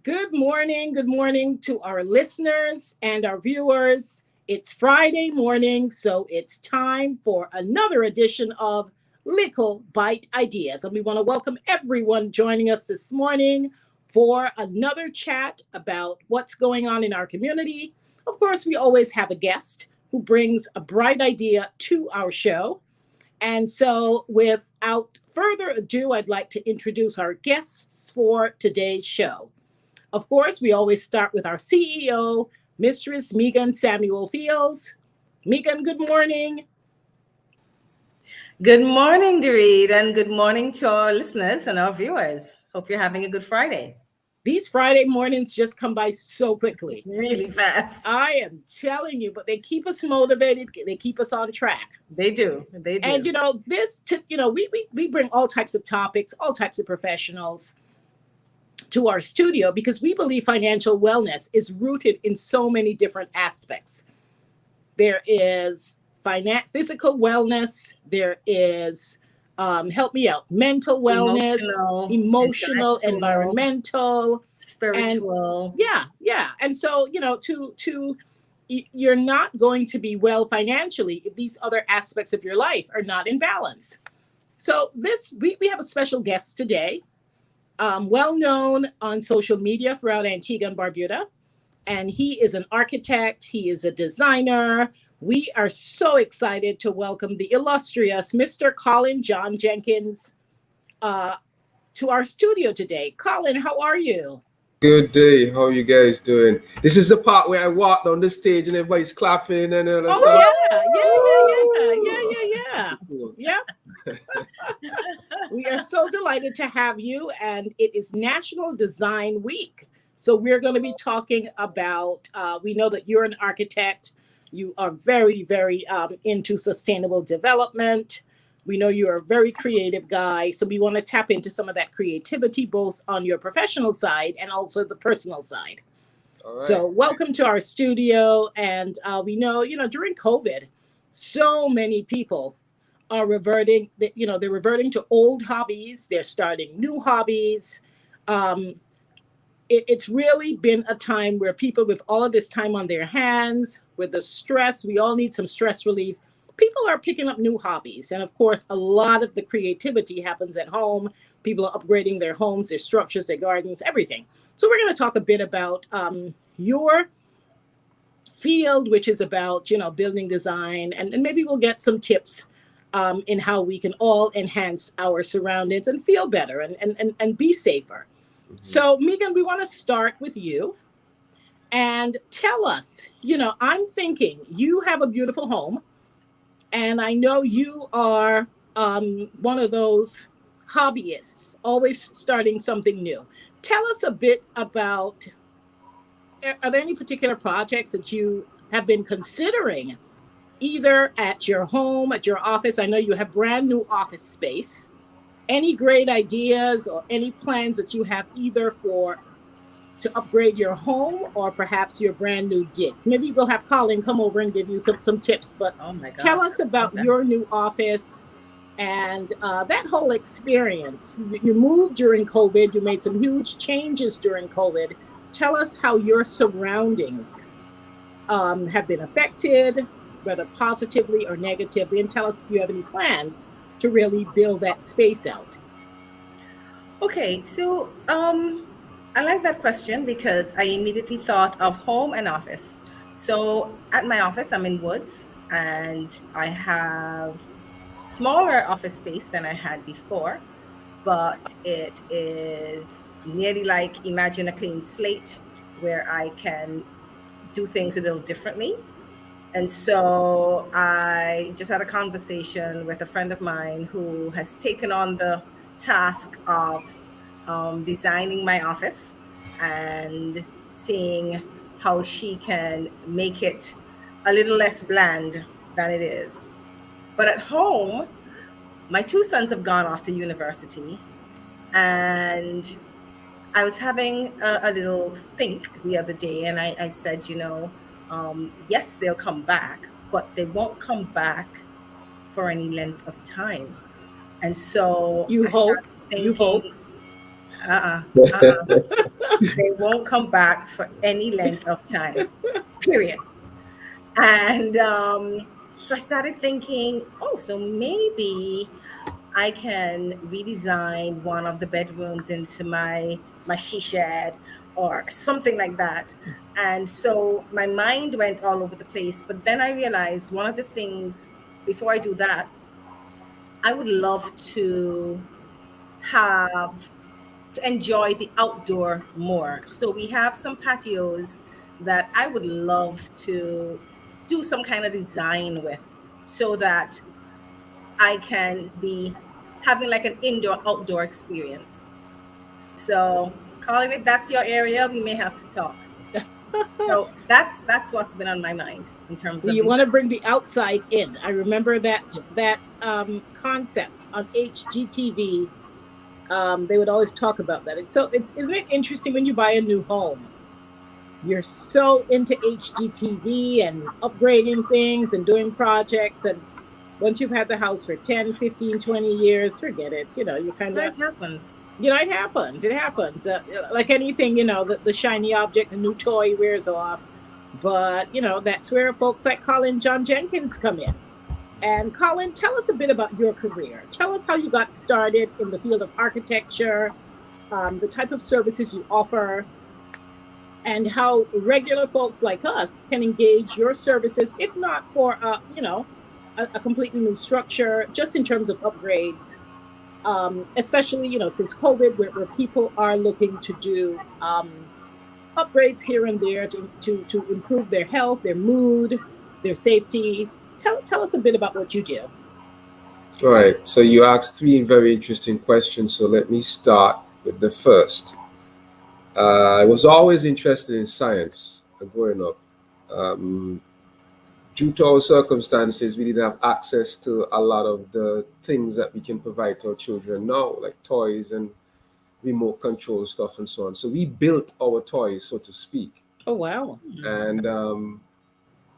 Good morning to our listeners and our viewers. It's Friday morning, so it's time for another edition of Likkle Byte Ideas. And we want to welcome everyone joining us this morning for another chat about what's going on in our community. Of course, we always have a guest who brings a bright idea to our show. And so, without further ado, I'd like to introduce our guests for today's show. Of course, we always start with our CEO, Mistress Megan Samuel Fields. Megan, good morning. Good morning, Dorit, and good morning to our listeners and our viewers. Hope you're having a good Friday. These Friday mornings just come by so quickly. Really fast. I am telling you, but they keep us motivated. They keep us on track. They do. They do. And we bring all types of topics, all types of professionals to our studio because we believe financial wellness is rooted in so many different aspects. There is physical wellness. There is, help me out, mental wellness, emotional, environmental, spiritual. And yeah. And so, you're not going to be well financially if these other aspects of your life are not in balance. So we have a special guest today, well known on social media throughout Antigua and Barbuda. And he is an architect. He is a designer. We are so excited to welcome the illustrious Mr. Colin John Jenkins to our studio today. Colin, how are you? Good day. How are you guys doing? This is the part where I walk down the stage and everybody's clapping and all that stuff. Yeah. We are so delighted to have you, and it is National Design Week. So we're going to be talking about, we know that you're an architect. You are very, very into sustainable development. We know you're a very creative guy. So we want to tap into some of that creativity, both on your professional side and also the personal side. All right. So welcome to our studio. And we know, during COVID, so many people are reverting, they're reverting to old hobbies. They're starting new hobbies. It's really been a time where people with all of this time on their hands, with the stress, we all need some stress relief. People are picking up new hobbies. And of course, a lot of the creativity happens at home. People are upgrading their homes, their structures, their gardens, everything. So we're going to talk a bit about your field, which is about, building design. And maybe we'll get some tips in how we can all enhance our surroundings and feel better and be safer. Mm-hmm. So, Megan, we want to start with you and tell us, I'm thinking you have a beautiful home, and I know you are one of those hobbyists, always starting something new. Tell us a bit about, are there any particular projects that you have been considering, either at your home, at your office? I know you have brand new office space. Any great ideas or any plans that you have either to upgrade your home or perhaps your brand new digs? Maybe we'll have Colin come over and give you some tips, but tell us about your new office and that whole experience. You moved during COVID. You made some huge changes during COVID. Tell us how your surroundings have been affected, whether positively or negatively, and tell us if you have any plans to really build that space out. Okay, so I like that question because I immediately thought of home and office. So at my office, I'm in Woods, and I have smaller office space than I had before, but it is nearly like imagine a clean slate where I can do things a little differently. And so I just had a conversation with a friend of mine who has taken on the task of designing my office and seeing how she can make it a little less bland than it is. But at home, my two sons have gone off to university, and I was having a little think the other day, and I said, yes, they'll come back, but they won't come back for any length of time. And so you hope. Uh-uh. Uh-uh. They won't come back for any length of time. Period. And so I started thinking, oh, so maybe I can redesign one of the bedrooms into my she shed or something like that. And so my mind went all over the place. But then I realized one of the things before I do that, I would love have to enjoy the outdoor more. So we have some patios that I would love to do some kind of design with so that I can be having like an indoor outdoor experience. So calling it that's your area, we may have to talk. So that's what's been on my mind in terms So of you these. want to bring the outside in. I remember that concept on HGTV. They would always talk about that. And so it's isn't it interesting when you buy a new home? You're so into HGTV and upgrading things and doing projects. And once you've had the house for 10, 15, 20 years, forget it. You kind of, Life happens. it happens. It happens. Like anything, the shiny object, the new toy wears off. But, that's where folks like Colin John Jenkins come in. And Colin, tell us a bit about your career. Tell us how you got started in the field of architecture, the type of services you offer, and how regular folks like us can engage your services, if not for a completely new structure, just in terms of upgrades, especially since COVID, where people are looking to do upgrades here and there to improve their health, their mood, their safety. Tell us a bit about what you do. All right. So you asked three very interesting questions. So let me start with the first. I was always interested in science growing up. Um, Due to our circumstances, we didn't have access to a lot of the things that we can provide to our children now, like toys and remote control stuff and so on. So we built our toys, so to speak. Oh, wow. And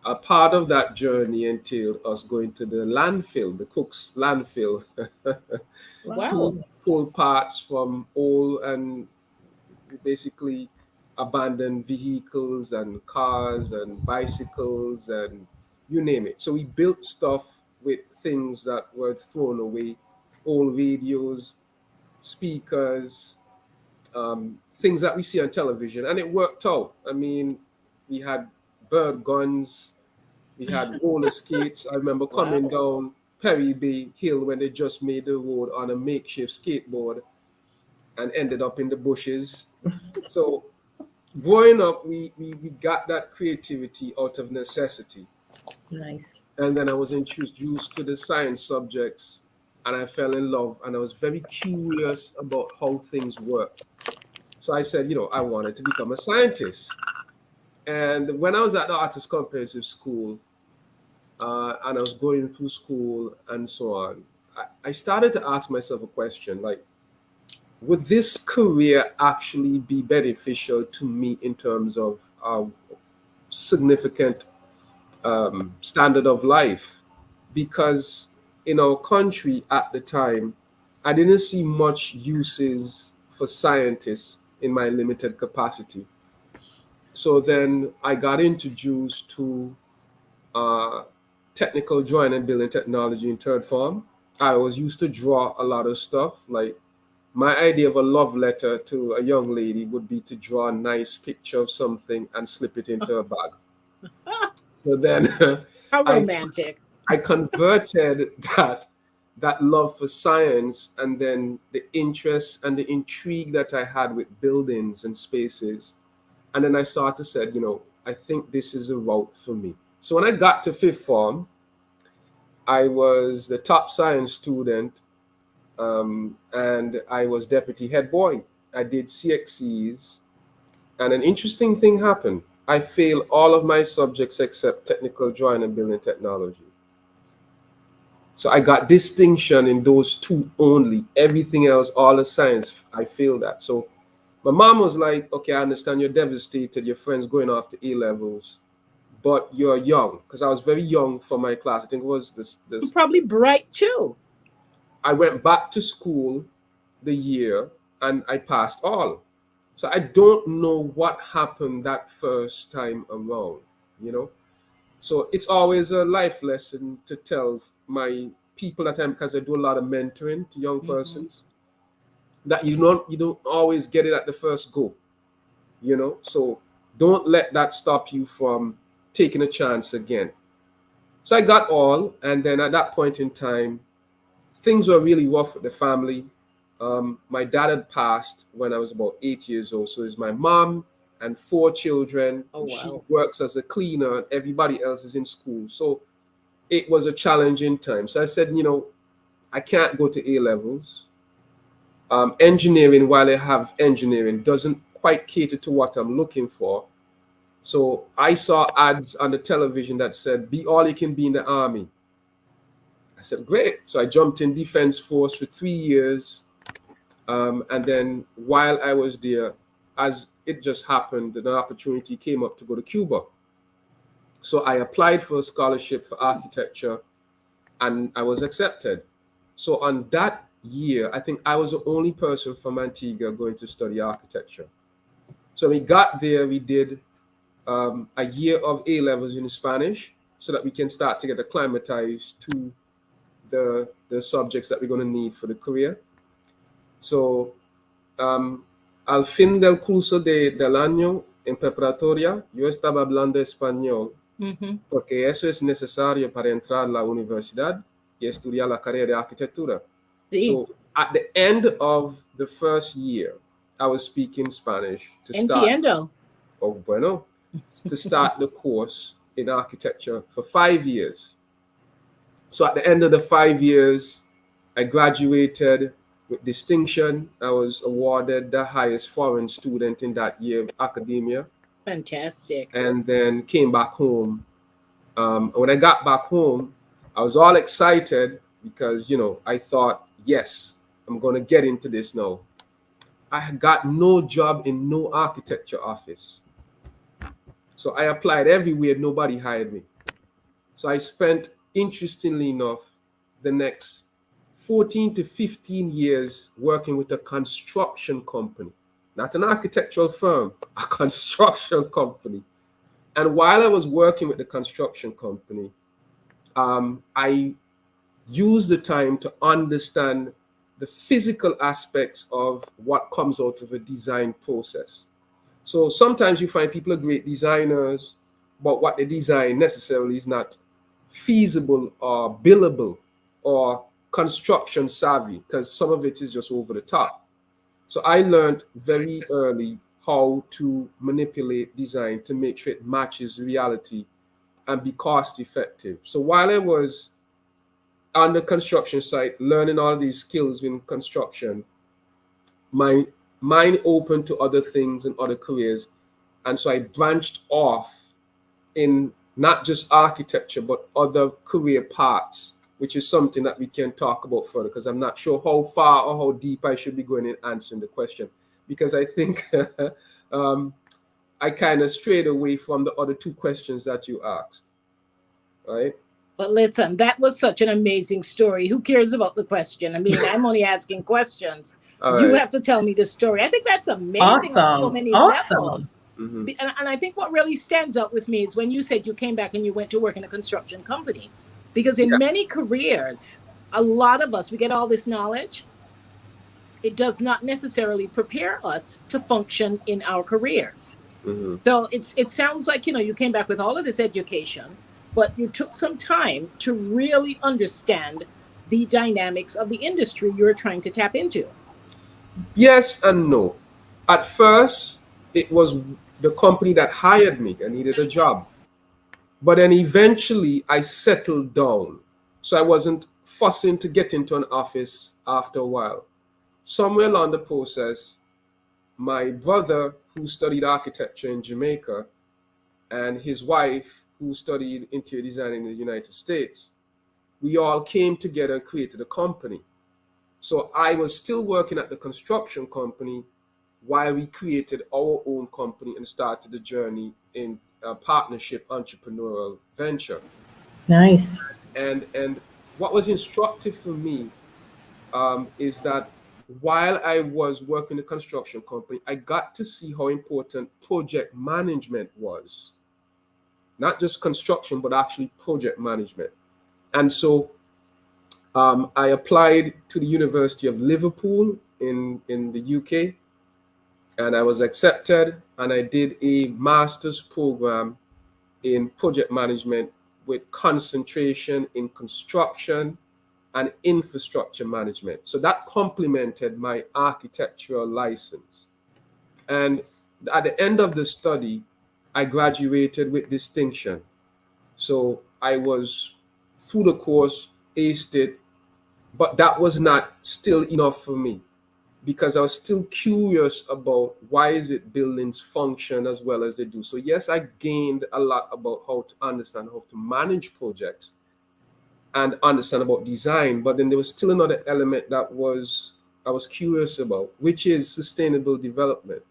a part of that journey entailed us going to the landfill, the Cook's landfill, Wow. to pull parts from old and basically abandoned vehicles and cars and bicycles and you name it. So we built stuff with things that were thrown away, old radios, speakers, things that we see on television, and it worked out. I mean, we had bird guns, we had roller skates. I remember coming Wow. down Perry Bay Hill when they just made the road on a makeshift skateboard and ended up in the bushes. So growing up, we got that creativity out of necessity. Nice. And then I was introduced to the science subjects and I fell in love and I was very curious about how things work. So I said, I wanted to become a scientist. And when I was at the Artist Comprehensive School, and I was going through school and so on, I started to ask myself a question like, would this career actually be beneficial to me in terms of significant standard of life? Because in our country at the time, I didn't see much uses for scientists in my limited capacity. So then I got introduced to uh, technical drawing and building technology in third form. I was used to draw a lot of stuff. Like my idea of a love letter to a young lady would be to draw a nice picture of something and slip it into a bag. So then How I romantic. I converted that love for science and then the interest and the intrigue that I had with buildings and spaces. And then I started to said, I think this is a route for me. So when I got to fifth form, I was the top science student, and I was deputy head boy. I did CXCs, and an interesting thing happened. I failed all of my subjects except technical drawing and building technology. So I got distinction in those two only. Everything else, all the science, I failed at. So my mom was like, okay, I understand you're devastated. Your friend's going off to A levels, but you're young. Because I was very young for my class. I think it was You're this. probably bright too. I went back to school the year. and I passed all. So I don't know what happened that first time around, you know. So it's always a life lesson to tell my people at time, because I do a lot of mentoring to young Mm-hmm. persons, that you don't always get it at the first go, you know. So don't let that stop you from taking a chance again. So I got all, and then at that point in time, things were really rough with the family. My dad had passed when I was about 8 years old. So it's my mom and four children. Oh, She wow. works as a cleaner, and everybody else is in school. So it was a challenging time. So I said, I can't go to A levels. Engineering, while I have engineering, doesn't quite cater to what I'm looking for. So I saw ads on the television that said, be all you can be in the army. I said, great. So I jumped in Defense Force for 3 years. And then while I was there, as it just happened, an opportunity came up to go to Cuba. So I applied for a scholarship for architecture, and I was accepted. So on that year, I think I was the only person from Antigua going to study architecture. So we got there, we did a year of A levels in Spanish so that we can start to get acclimatized to the subjects that we're going to need for the career. So al fin del curso del año en preparatoria, yo estaba hablando español Mm-hmm. porque eso es necesario para entrar a la universidad y estudiar la carrera de arquitectura. See, So at the end of the first year, I was speaking Spanish to start. entiendo. Oh, bueno, to start the course in architecture for 5 years. So at the end of the 5 years, I graduated with distinction. I was awarded the highest foreign student in that year of academia, Fantastic. and then came back home. When I got back home, I was all excited because, I thought, yes, I'm going to get into this now. I got no job in no architecture office. So I applied everywhere, nobody hired me. So I spent, interestingly enough, the next 14 to 15 years working with a construction company, not an architectural firm, a construction company. And while I was working with the construction company, I used the time to understand the physical aspects of what comes out of a design process. So sometimes you find people are great designers, but what they design necessarily is not feasible or billable or construction savvy, because some of it is just over the top. So I learned very early how to manipulate design to make sure it matches reality and be cost effective. So while I was on the construction site learning all these skills in construction, my mind opened to other things and other careers. And so I branched off in not just architecture, but other career paths, which is something that we can talk about further, because I'm not sure how far or how deep I should be going in answering the question, because I think I kind of strayed away from the other two questions that you asked, right? But listen, that was such an amazing story. Who cares about the question? I mean, I'm only asking questions. All You right. have to tell me the story. I think that's amazing on so Awesome. many Awesome. levels. Mm-hmm. And I think what really stands out with me is when you said you came back and you went to work in a construction company. Because in Yeah. many careers, a lot of us, we get all this knowledge. It does not necessarily prepare us to function in our careers. Mm-hmm. So it sounds like, you came back with all of this education, but you took some time to really understand the dynamics of the industry you're trying to tap into. Yes and no. At first, it was the company that hired me. I needed a job. But then eventually I settled down. So I wasn't fussing to get into an office after a while. Somewhere along the process, my brother, who studied architecture in Jamaica, and his wife, who studied interior design in the United States, we all came together and created a company. So I was still working at the construction company while we created our own company and started the journey in a partnership entrepreneurial venture. Nice. And what was instructive for me is that while I was working in a construction company, I got to see how important project management was. Not just construction, but actually project management. And so I applied to the University of Liverpool in the UK, and I was accepted, and I did a master's program in project management with concentration in construction and infrastructure management. So that complemented my architectural license. And at the end of the study, I graduated with distinction. So I was through the course, aced it, but that was not still enough for me, because I was still curious about why is it buildings function as well as they do. So yes, I gained a lot about how to understand how to manage projects and understand about design, but then there was still another element that I was curious about, which is sustainable development.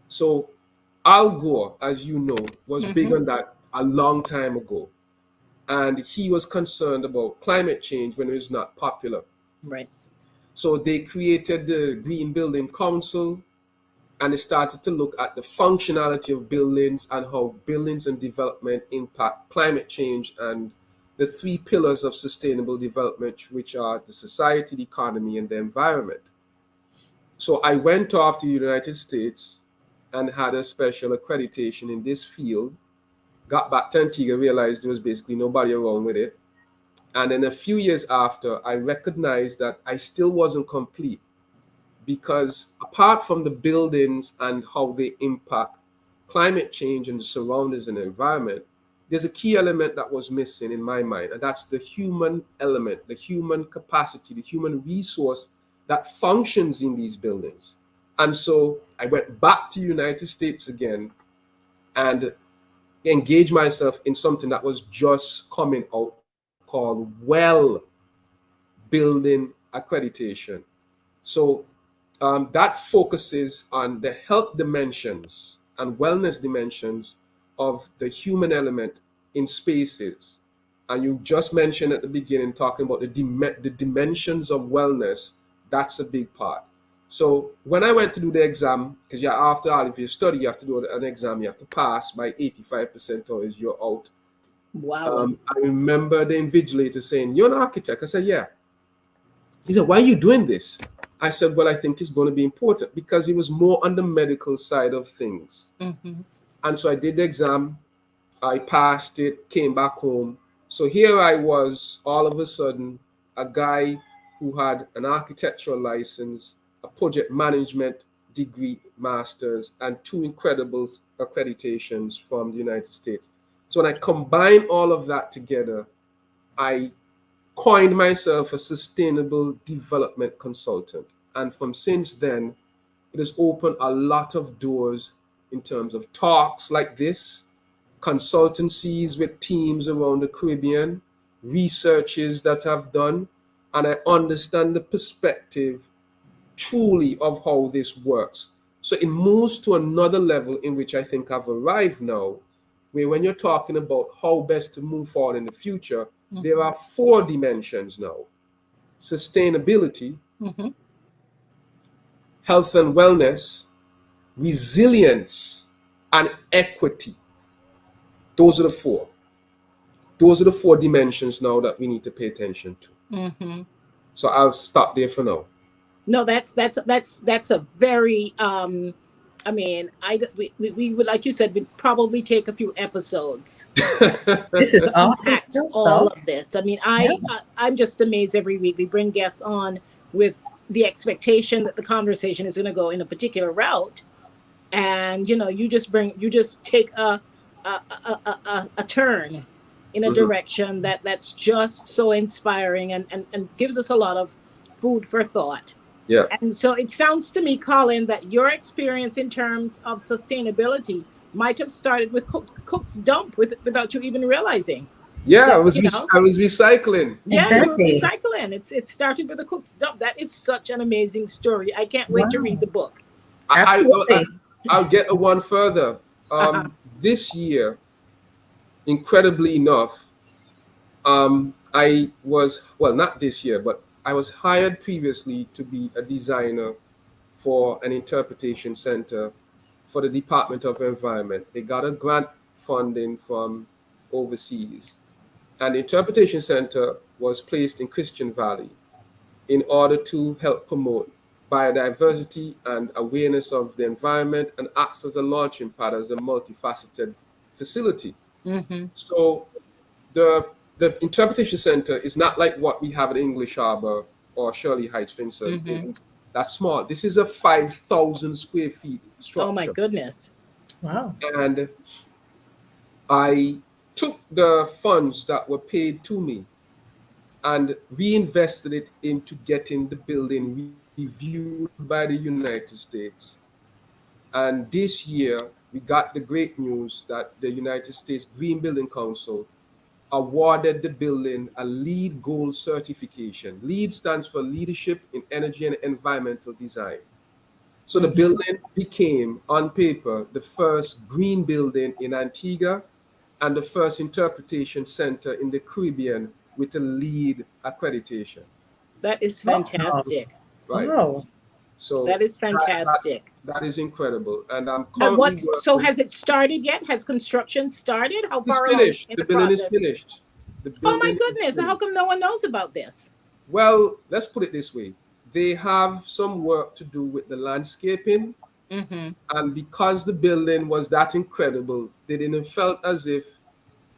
So Al Gore, as you know, was big on that a long time ago. And he was concerned about climate change when it was not popular. Right. So they created the Green Building Council, and they started to look at the functionality of buildings and how buildings and development impact climate change and the three pillars of sustainable development, which are the society, the economy, and the environment. So I went off to the United States and had a special accreditation in this field, got back to Antigua, realized there was basically nobody around with it. And then a few years after, I recognized that I still wasn't complete, because apart from the buildings and how they impact climate change and the surroundings and the environment, there's a key element that was missing in my mind, and that's the human element, the human capacity, the human resource that functions in these buildings. And so I went back to the United States again and engaged myself in something that was just coming out called well building accreditation. So that focuses on the health dimensions and wellness dimensions of the human element in spaces. And you just mentioned at the beginning, talking about the dimensions of wellness. That's a big part. So when I went to do the exam, because after all, if you study, you have to do an exam, you have to pass by 85% or you're out. Wow. I remember the invigilator saying, "You're an architect." I said, "Yeah." He said, "Why are you doing this?" I said, "Well, I think it's going to be important," because it was more on the medical side of things. And so I did the exam. I passed it, came back home. So here I was, all of a sudden, a guy who had an architectural license, a project management degree, master's, and two incredible accreditations from the United States. So when I combine all of that together, I coined myself a sustainable development consultant. And from since then, it has opened a lot of doors in terms of talks like this, consultancies with teams around the Caribbean, researches that I've done, and I understand the perspective truly of how this works. So it moves to another level in which I think I've arrived now, where when you're talking about how best to move forward in the future, there are 4 dimensions now: sustainability, health and wellness, resilience, and equity. Those are the 4. Those are the 4 dimensions now that we need to pay attention to. So I'll stop there for now. No, that's a very I mean, we would, like you said, we'd probably take a few episodes. This is awesome Unpack stuff. all of this. I mean, I'm just amazed every week. We bring guests on with the expectation that the conversation is going to go in a particular route, and you just take a turn in a direction that's just so inspiring and gives us a lot of food for thought. Yeah. And so it sounds to me, Colin, that your experience in terms of sustainability might have started with Cook's Dump without you even realizing. Yeah, that, I was recycling. Yeah, Exactly. you were recycling. It started with a Cook's Dump. That is such an amazing story. I can't wait to read the book. Absolutely. I'll get one further. This year, incredibly enough, I was, well, not this year, but I was hired previously to be a designer for an interpretation center for the Department of Environment. They got a grant funding from overseas. And the interpretation center was placed in Christian Valley in order to help promote biodiversity and awareness of the environment and acts as a launching pad as a multifaceted facility. Mm-hmm. So the interpretation center is not like what we have at English Harbor or Shirley Heights, Vincent. Mm-hmm. That's small. This is a 5,000 square feet structure. Oh my goodness. Wow. And I took the funds that were paid to me and reinvested it into getting the building reviewed by the United States. And this year, we got the great news that the United States Green Building Council awarded the building a LEED Gold certification. LEED stands for Leadership in Energy and Environmental Design. So the building became, on paper, the first green building in Antigua and the first interpretation center in the Caribbean with a LEED accreditation. That is fantastic. Right. Wow. So That is fantastic. that is incredible. And I'm And currently so working. has it started yet? Has construction started? How It's far along finished. in The building is process? finished. The Oh my building is goodness. How finished. come no one knows about this? Well, let's put it this way. They have some work to do with the landscaping. Mm-hmm. And because the building was that incredible, they didn't felt as if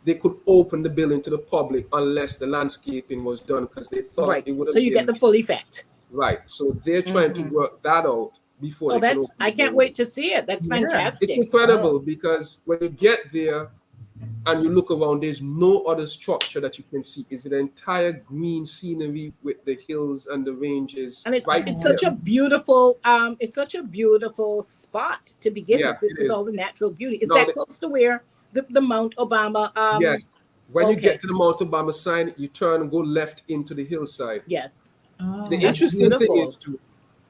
they could open the building to the public unless the landscaping was done, because they thought Right. it would So have you been get the full effect. right. So they're trying to work that out before Oh, they can that's open I the can't building. wait to see it. That's Yeah. It's fantastic. incredible because when you get there and you look around, there's no other structure that you can see. It's the entire green scenery with the hills and the ranges. And it's right such there. a beautiful spot to begin Yeah, with it is. all the natural beauty. Is No, that close to where the Mount Obama yes. When you okay. get to the Mount Obama sign, you turn and go left into the hillside. Yes. Oh. The That's interesting thing beautiful. is too,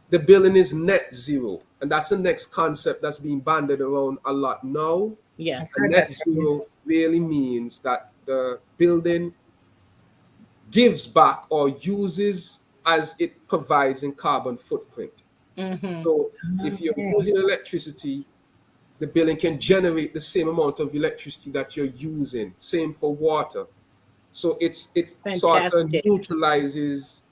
the building is net zero, and that's the next concept that's being banded around a lot now. Yes. And net zero really means that the building gives back or uses as it provides in carbon footprint. Mm-hmm. So if you're Okay. using electricity, the building can generate the same amount of electricity that you're using. Same for water. So it sort of Fantastic. neutralizes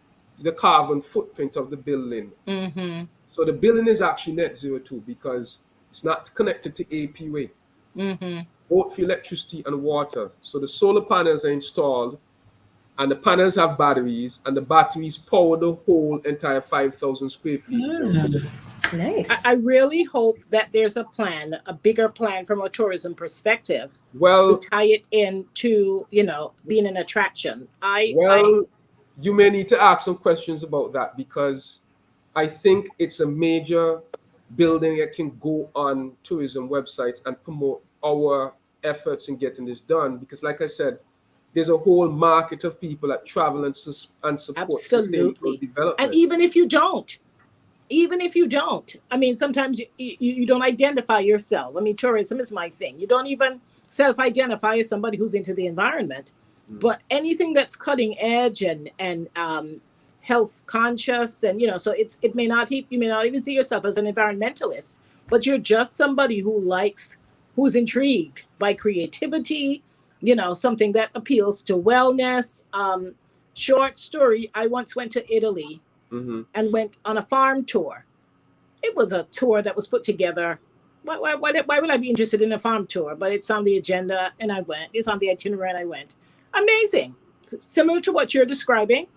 the carbon footprint of the building. Mm-hmm. So the building is actually net zero too, because it's not connected to APWay, Mm-hmm. both for electricity and water. So the solar panels are installed, and the panels have batteries, and the batteries power the whole entire 5,000 square feet. Nice. I really hope that there's a bigger plan from a tourism perspective Well, to tie it into, being an attraction. you may need to ask some questions about that, because I think it's a major building that can go on tourism websites and promote our efforts in getting this done. Because like I said, there's a whole market of people that travel and support sustainable Absolutely. development. And even if you don't, I mean, sometimes you don't identify yourself. I mean, tourism is my thing. You don't even self-identify as somebody who's into the environment, but anything that's cutting edge and health conscious, and so you may not even see yourself as an environmentalist, but you're just somebody who's intrigued by creativity, something that appeals to wellness. Short story, I once went to Italy and went on a farm tour. It was a tour that was put together. Why would I be interested in a farm tour? But it's on the agenda, and I went. It's on the itinerary, and I went. Amazing. Similar to what you're describing.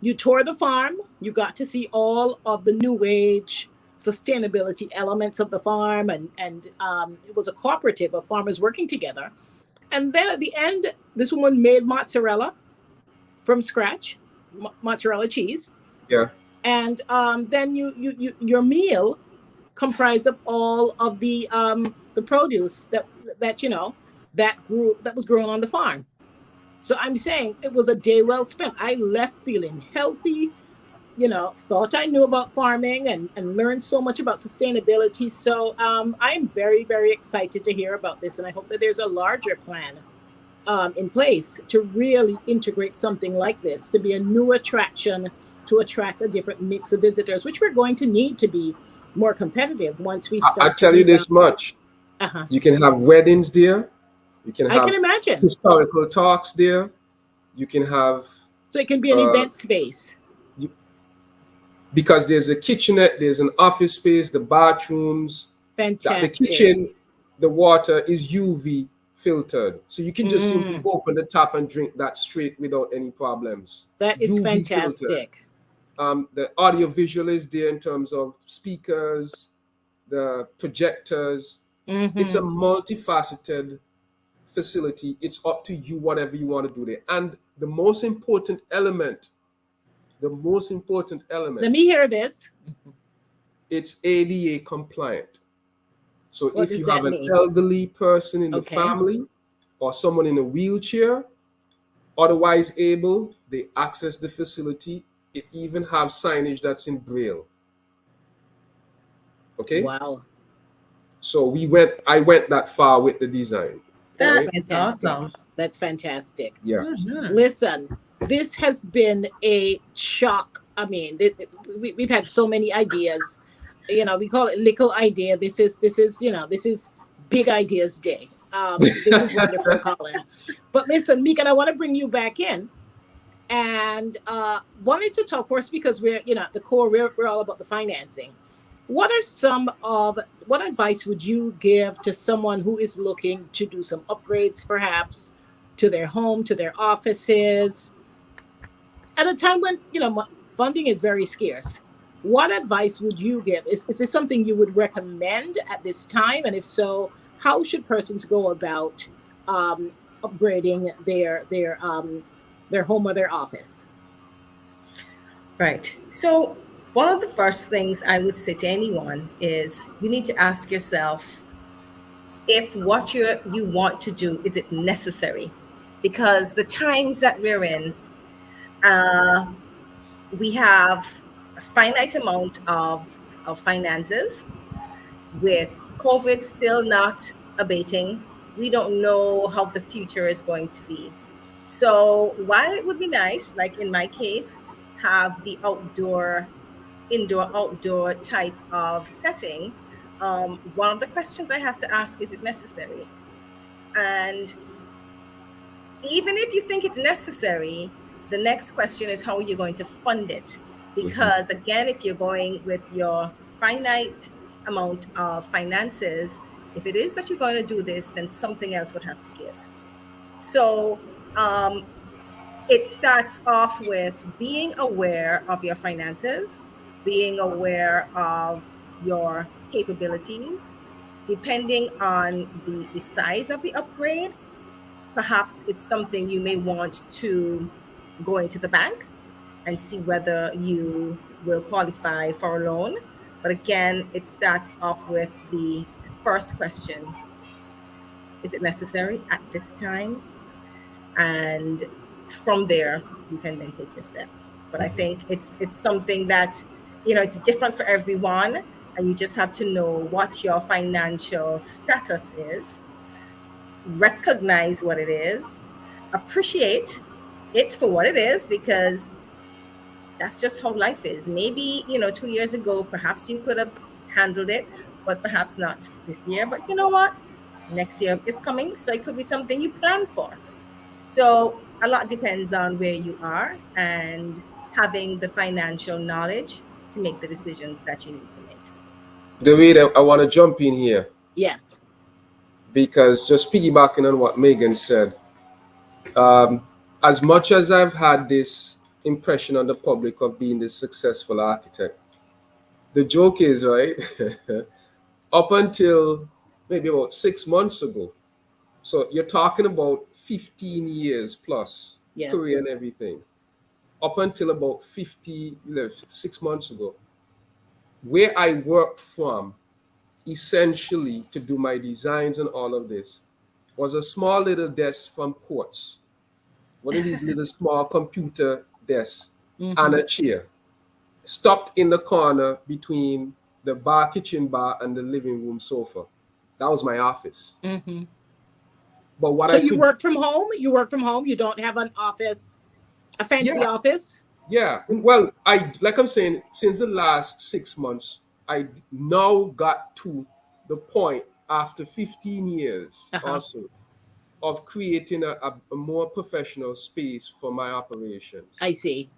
You toured the farm. You got to see all of the new age sustainability elements of the farm, and it was a cooperative of farmers working together. And then at the end, this woman made mozzarella from scratch, mozzarella cheese. Yeah. And then your meal comprised of all of the produce that was grown on the farm. So I'm saying it was a day well spent. I left feeling healthy, thought I knew about farming and learned so much about sustainability. So I'm very, very excited to hear about this. And I hope that there's a larger plan in place to really integrate something like this, to be a new attraction, to attract a different mix of visitors, which we're going to need to be more competitive once we I start to tell you rebound. this much: Uh-huh. you can have weddings there, you can I can have imagine. historical talks there, you can have So it can be an uh, event space. you, because there's a kitchenette, there's an office space, the bathrooms, the Fantastic. kitchen, the water is UV filtered. So you can just simply Mm, open the tap and drink that straight without any problems. that is UV filtered. fantastic. The audio visual is there in terms of speakers, the projectors. It's a Hmm. multifaceted facility. It's up to you, whatever you want to do there. And the most important Let element, me hear this. it's ADA compliant. So What if does you have that an mean? elderly person in the Okay. family or someone in a wheelchair, otherwise able, they access the facility. It even have signage that's in Braille. Okay? Wow. So I went that far with the design. That's That Right? is fantastic. awesome. That's fantastic. Yeah. Hmm. Listen, this has been a shock. I mean, we've had so many ideas. We call it Likkle idea. This is big ideas day. This is wonderful, Colin. But listen, Megan, I want to bring you back in and wanted to talk, of course, because we're at the core, we're all about the financing. What advice would you give to someone who is looking to do some upgrades, perhaps to their home, to their offices, at a time when funding is very scarce? What advice would you give? Is this something you would recommend at this time? And if so, how should persons go about um, upgrading their home or their office? Right. So, one of the first things I would say to anyone is you need to ask yourself if what you want to do is it necessary, because the times that we're in, uh, we have a finite amount of finances. With COVID still not abating, we don't know how the future is going to be. So while it would be nice, like in my case, have the indoor outdoor type of setting, one of the questions I have to ask, is it necessary? And even if you think it's necessary, the next question is how are you going to fund it? Mhm. Because again, if you're going with your finite amount of finances, if it is that you're going to do this, then something else would have to give. So um, it starts off with being aware of your finances, being aware of your capabilities, depending on the size of the upgrade. Perhaps it's something you may want to go into the bank and see whether you will qualify for a loan. But again, it starts off with the first question: is it necessary at this time? And from there, you can then take your steps. But I think it's something that, it's different for everyone, and you just have to know what your financial status is, recognize what it is, appreciate it for what it is, because that's just how life is. Maybe, 2 years ago, perhaps you could have handled it, but perhaps not this year. But you know what? Next year is coming, so it could be something you plan for. So a lot depends on where you are and having the financial knowledge to make the decisions that you need to make. David, I want to jump in here Yes. because just piggybacking on what Megan said, um, as much as I've had this impression on the public of being this successful architect, the joke is, right, up until maybe about 6 months ago, so you're talking about 15 years plus Yes. career and everything, up until about 6 months ago, where I worked from essentially to do my designs and all of this was a small little desk from Quartz, one of these little small computer desks and Hmm. a chair, stopped in the corner between the kitchen bar and the living room sofa. That was my office. Hmm. But what So I you could, work from home? You work from home? You don't have an office, a fancy yeah, office? yeah. Well, I like I'm saying, since the last 6 months, I now got to the point after 15 years Uh-huh. also of creating a more professional space for my operations. I see.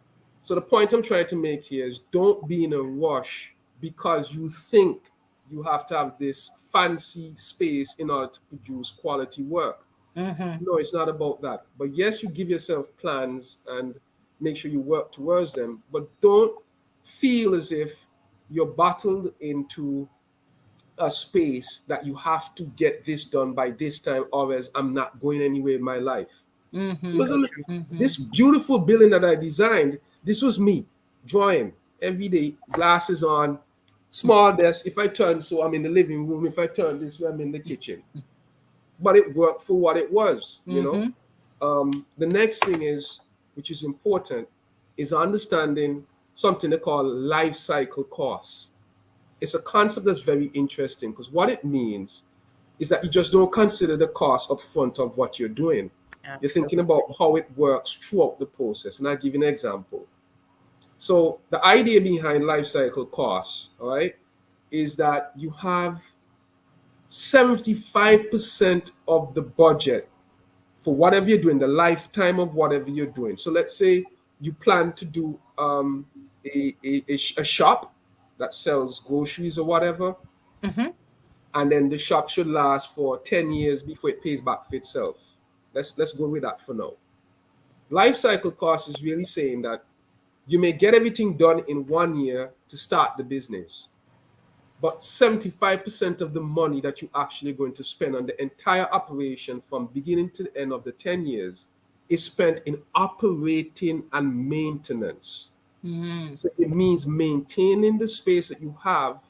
So the point I'm trying to make here is don't be in a rush because you think you have to have this fancy space in order to produce quality work. Mm-hmm. No, it's not about that. But yes, you give yourself plans and make sure you work towards them, but don't feel as if you're bottled into a space that you have to get this done by this time, or else I'm not going anywhere in my life. Mm-hmm. Listen, Mm-hmm. this beautiful building that I designed, this was me drawing every day, glasses on, small desk. If I turn, so I'm in the living room. If I turn this way, I'm in the kitchen. But it worked for what it was, you know. Mm-hmm. The next thing is, which is important, is understanding something they call life cycle costs. It's a concept that's very interesting because what it means is that you just don't consider the cost up front of what you're doing. You're thinking Absolutely. about how it works throughout the process. And I'll give you an example. So the idea behind life cycle costs, all right, is that you have 75% of the budget for whatever you're doing, the lifetime of whatever you're doing. So let's say you plan to do a shop that sells groceries or whatever, Mm-hmm. and then the shop should last for 10 years before it pays back for itself. Let's go with that for now. Life cycle cost is really saying that you may get everything done in 1 year to start the business, but 75% of the money that you're actually going to spend on the entire operation from beginning to the end of the 10 years is spent in operating and maintenance. Mm-hmm. So it means maintaining the space that you have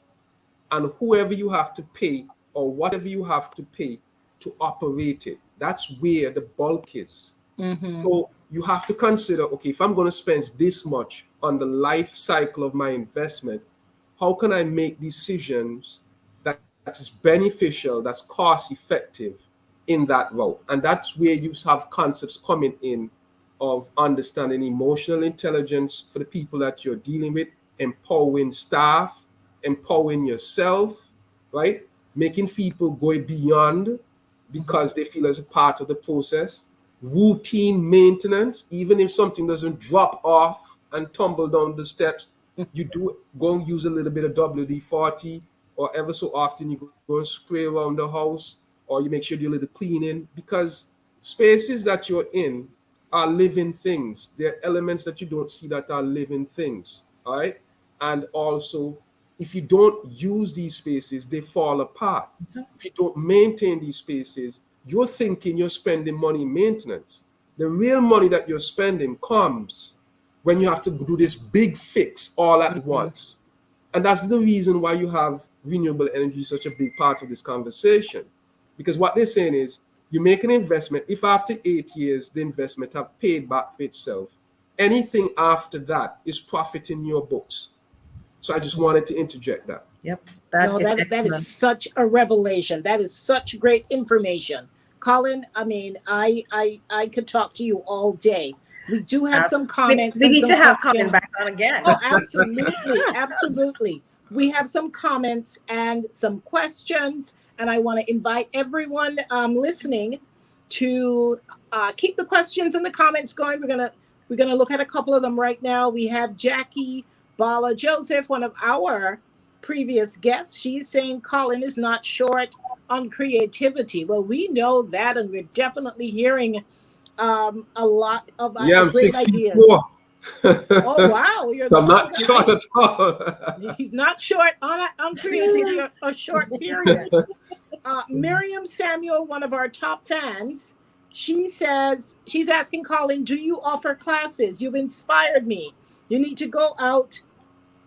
and whoever you have to pay or whatever you have to pay to operate it. That's where the bulk is. Mm-hmm. So you have to consider, okay, if I'm going to spend this much on the life cycle of my investment, how can I make decisions that's beneficial, that's cost effective in that route? And that's where you have concepts coming in of understanding emotional intelligence for the people that you're dealing with, empowering staff, empowering yourself, right? Making people go beyond Mm-hmm. because they feel as a part of the process. Routine maintenance, even if something doesn't drop off and tumble down the steps, you do go and use a little bit of WD-40, or ever so often you go and spray around the house, or you make sure you do a little cleaning, because spaces that you're in are living things. There are elements that you don't see that are living things. All right. And also, if you don't use these spaces, they fall apart. If you don't maintain these spaces, you're thinking you're spending money in maintenance. The real money that you're spending comes when you have to do this big fix all at Mm-hmm. once. And that's the reason why you have renewable energy such a big part of this conversation. Because what they're saying is you make an investment. If after 8 years the investment have paid back for itself, anything after that is profit in your books. So I just wanted to interject that. Yep. That No, is that is excellent. such a revelation. That is such great information. Colin, I mean, I could talk to you all day. We do have some comments We and need some to have Colin questions. back on again. Oh, absolutely. Absolutely. We have some comments and some questions, and I want to invite everyone listening to keep the questions and the comments going. We're gonna look at a couple of them right now. We have Jackie Bala Joseph, one of our previous guests. She's saying Colin is not short on creativity. Well, we know that, and we're definitely hearing a lot of Yeah, I'm great 6 feet ideas. 4. Oh wow, you're a So I'm tall not short guy. at all. He's not short on creativity a short period. Miriam Samuel, one of our top fans, she says she's asking Colin, "Do you offer classes? You've inspired me. You need to go out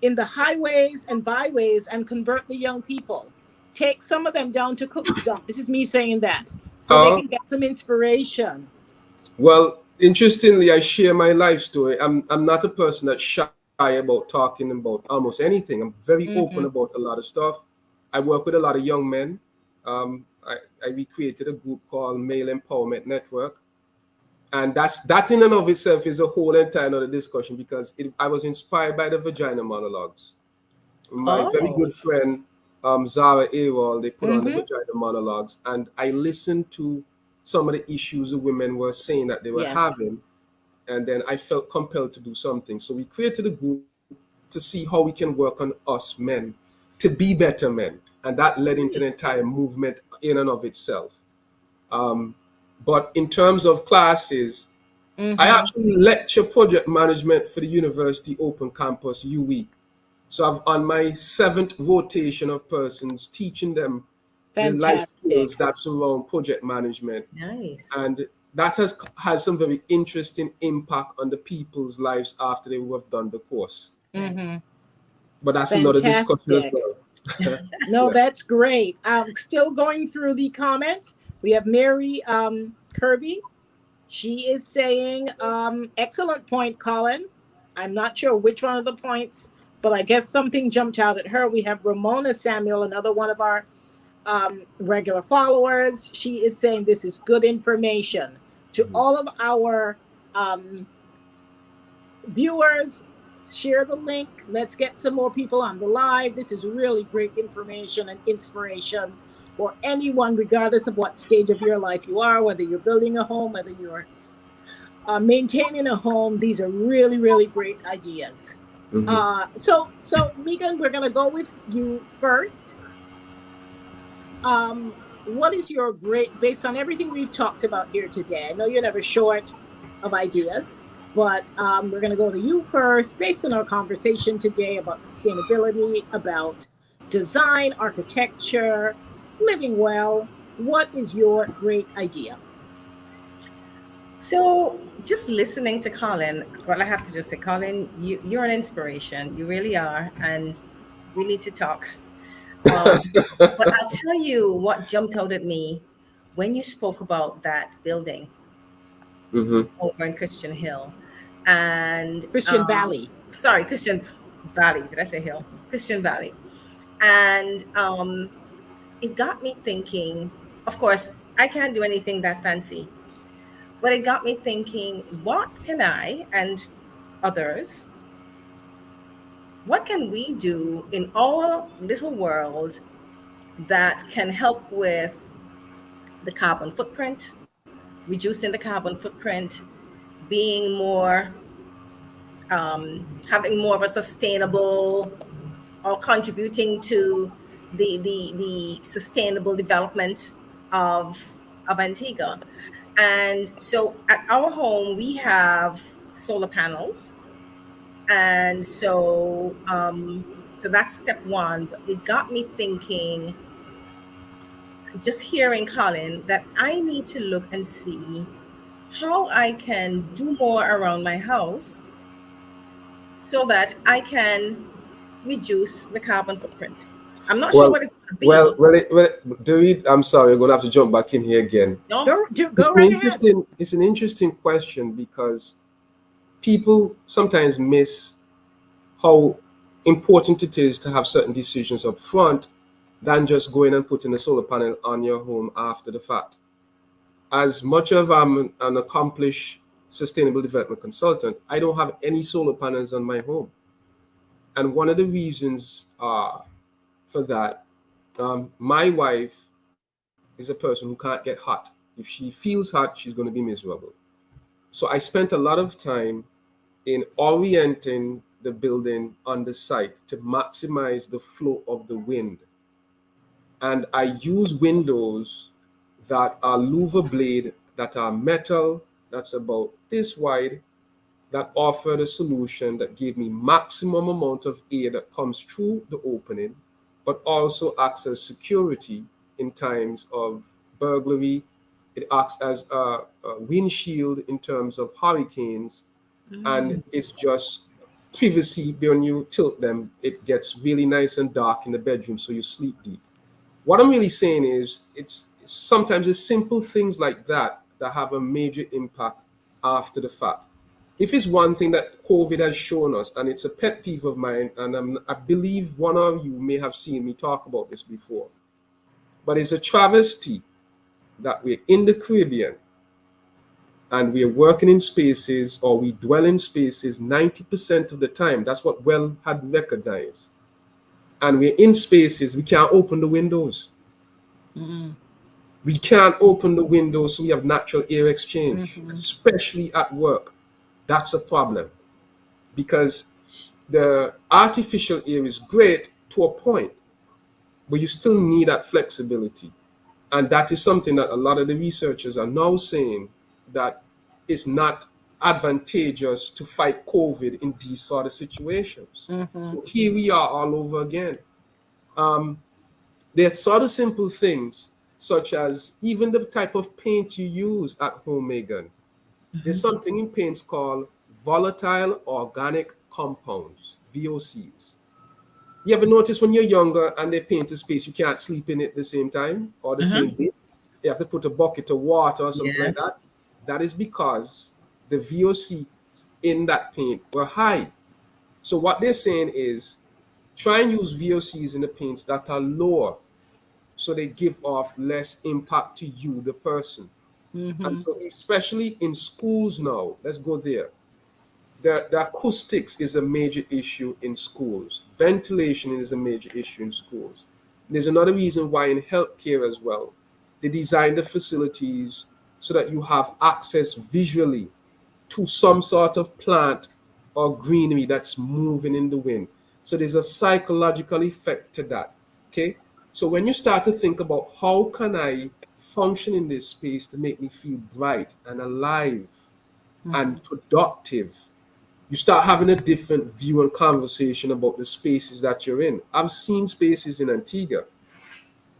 in the highways and byways and convert the young people. Take some of them down to Cook's Dump." This is me saying that, so they Oh, can get some inspiration. well, interestingly, I share my life story. I'm not a person that's shy about talking about almost anything. I'm very open Mm-hmm. about a lot of stuff. I work with a lot of young men. we created a group called Male Empowerment Network. And that in and of itself is a whole entire another discussion, because I was inspired by the vagina monologues. My very Oh, good friend, Zara Awol, they put on the Mm-hmm. vagina monologues, and I listened to some of the issues the women were saying that they were Yes. having, and then I felt compelled to do something. So we created a group to see how we can work on us men to be better men, and that led into the nice. entire movement in and of itself. Um, but in terms of classes, I Mm-hmm. actually lecture project management for the University Open Campus UE. So I've on my seventh rotation of persons teaching them the life skills Fantastic. that surround project management, Nice. and that has some very interesting impact on the people's lives after they have done the course. Nice. Mm-hmm. But that's another discussion as Fantastic. well. No, Yeah. that's great. Still going through the comments. We have Mary Kirby. She is saying, excellent point, Colin. I'm not sure which one of the points, but I guess something jumped out at her. We have Ramona Samuel, another one of our regular followers. She is saying this is good information. To Mhm. all of our um, viewers, share the link. Let's get some more people on the live. This is really great information and inspiration for anyone, regardless of what stage of your life you are, whether you're building a home, whether you're maintaining a home. These are really, really great ideas. Mhm. So Megan, we're gonna go with you first. What is your great, based on everything we've talked about here today? I know you're never short of ideas, but we're going to go to you first, based on our conversation today about sustainability, about design, architecture, living well. What is your great idea? So, just listening to Colin, well, I have to just say, Colin, you're an inspiration. You really are, and we need to talk. Um, but I'll tell you what jumped out at me when you spoke about that building Mhm. over in Christian Hill, and Christian Valley. sorry, Christian Valley. Did I say Hill? Christian Valley, and it got me thinking. Of course, I can't do anything that fancy, but it got me thinking, what can I and others, what can we do in our little world that can help with the carbon footprint, reducing the carbon footprint, being more, having more of a sustainable, or contributing to the sustainable development of Antigua. And so at our home, we have solar panels. And so that's step one. But it got me thinking, just hearing Colin, that I need to look and see how I can do more around my house so that I can reduce the carbon footprint. I'm not sure Well, what it's going to be. do we? I'm sorry, we're gonna have to jump back in here again. No, Go right ahead. It's an interesting question, because people sometimes miss how important it is to have certain decisions up front than just going and putting a solar panel on your home after the fact. As much of I'm an accomplished sustainable development consultant, I don't have any solar panels on my home. And one of the reasons for that, my wife is a person who can't get hot. If she feels hot, she's going to be miserable. So I spent a lot of time in orienting the building on the site to maximize the flow of the wind. And I use windows that are louver blade, that are metal, that's about this wide, that offered a solution that gave me maximum amount of air that comes through the opening, but also acts as security in times of burglary. It acts as a windshield in terms of hurricanes, and it's just privacy. When you tilt them, it gets really nice and dark in the bedroom, so you sleep deep. What I'm really saying is, it's sometimes it's simple things like that that have a major impact after the fact. If it's one thing that COVID has shown us, and it's a pet peeve of mine, and I believe one of you may have seen me talk about this before, But it's a travesty that we're in the Caribbean and we're working in spaces, or we dwell in spaces 90% of the time. That's what Well had recognized. And we're in spaces, we can't open the windows. Mm-hmm. We can't open the windows so we have natural air exchange, especially at work. That's a problem, because the artificial air is great to a point, but you still need that flexibility. And that is something that a lot of the researchers are now saying that is not advantageous to fight COVID in these sort of situations. So here we are all over again. There are sort of simple things, such as even the type of paint you use at home, Megan. There's something in paints called volatile organic compounds, VOCs. You ever notice when you're younger and they paint a space, you can't sleep in it at the same time or the same day? You have to put a bucket of water or something like that. That is because the VOCs in that paint were high. So what they're saying is try and use VOCs in the paints that are lower, so they give off less impact to you, the person. And so especially in schools now, let's go there. The acoustics is a major issue in schools. Ventilation is a major issue in schools. There's another reason why in healthcare as well, they design the facilities so that you have access visually to some sort of plant or greenery that's moving in the wind. So there's a psychological effect to that. Okay. So when you start to think about how can I function in this space to make me feel bright and alive and productive, you start having a different view and conversation about the spaces that you're in. I've seen spaces in Antigua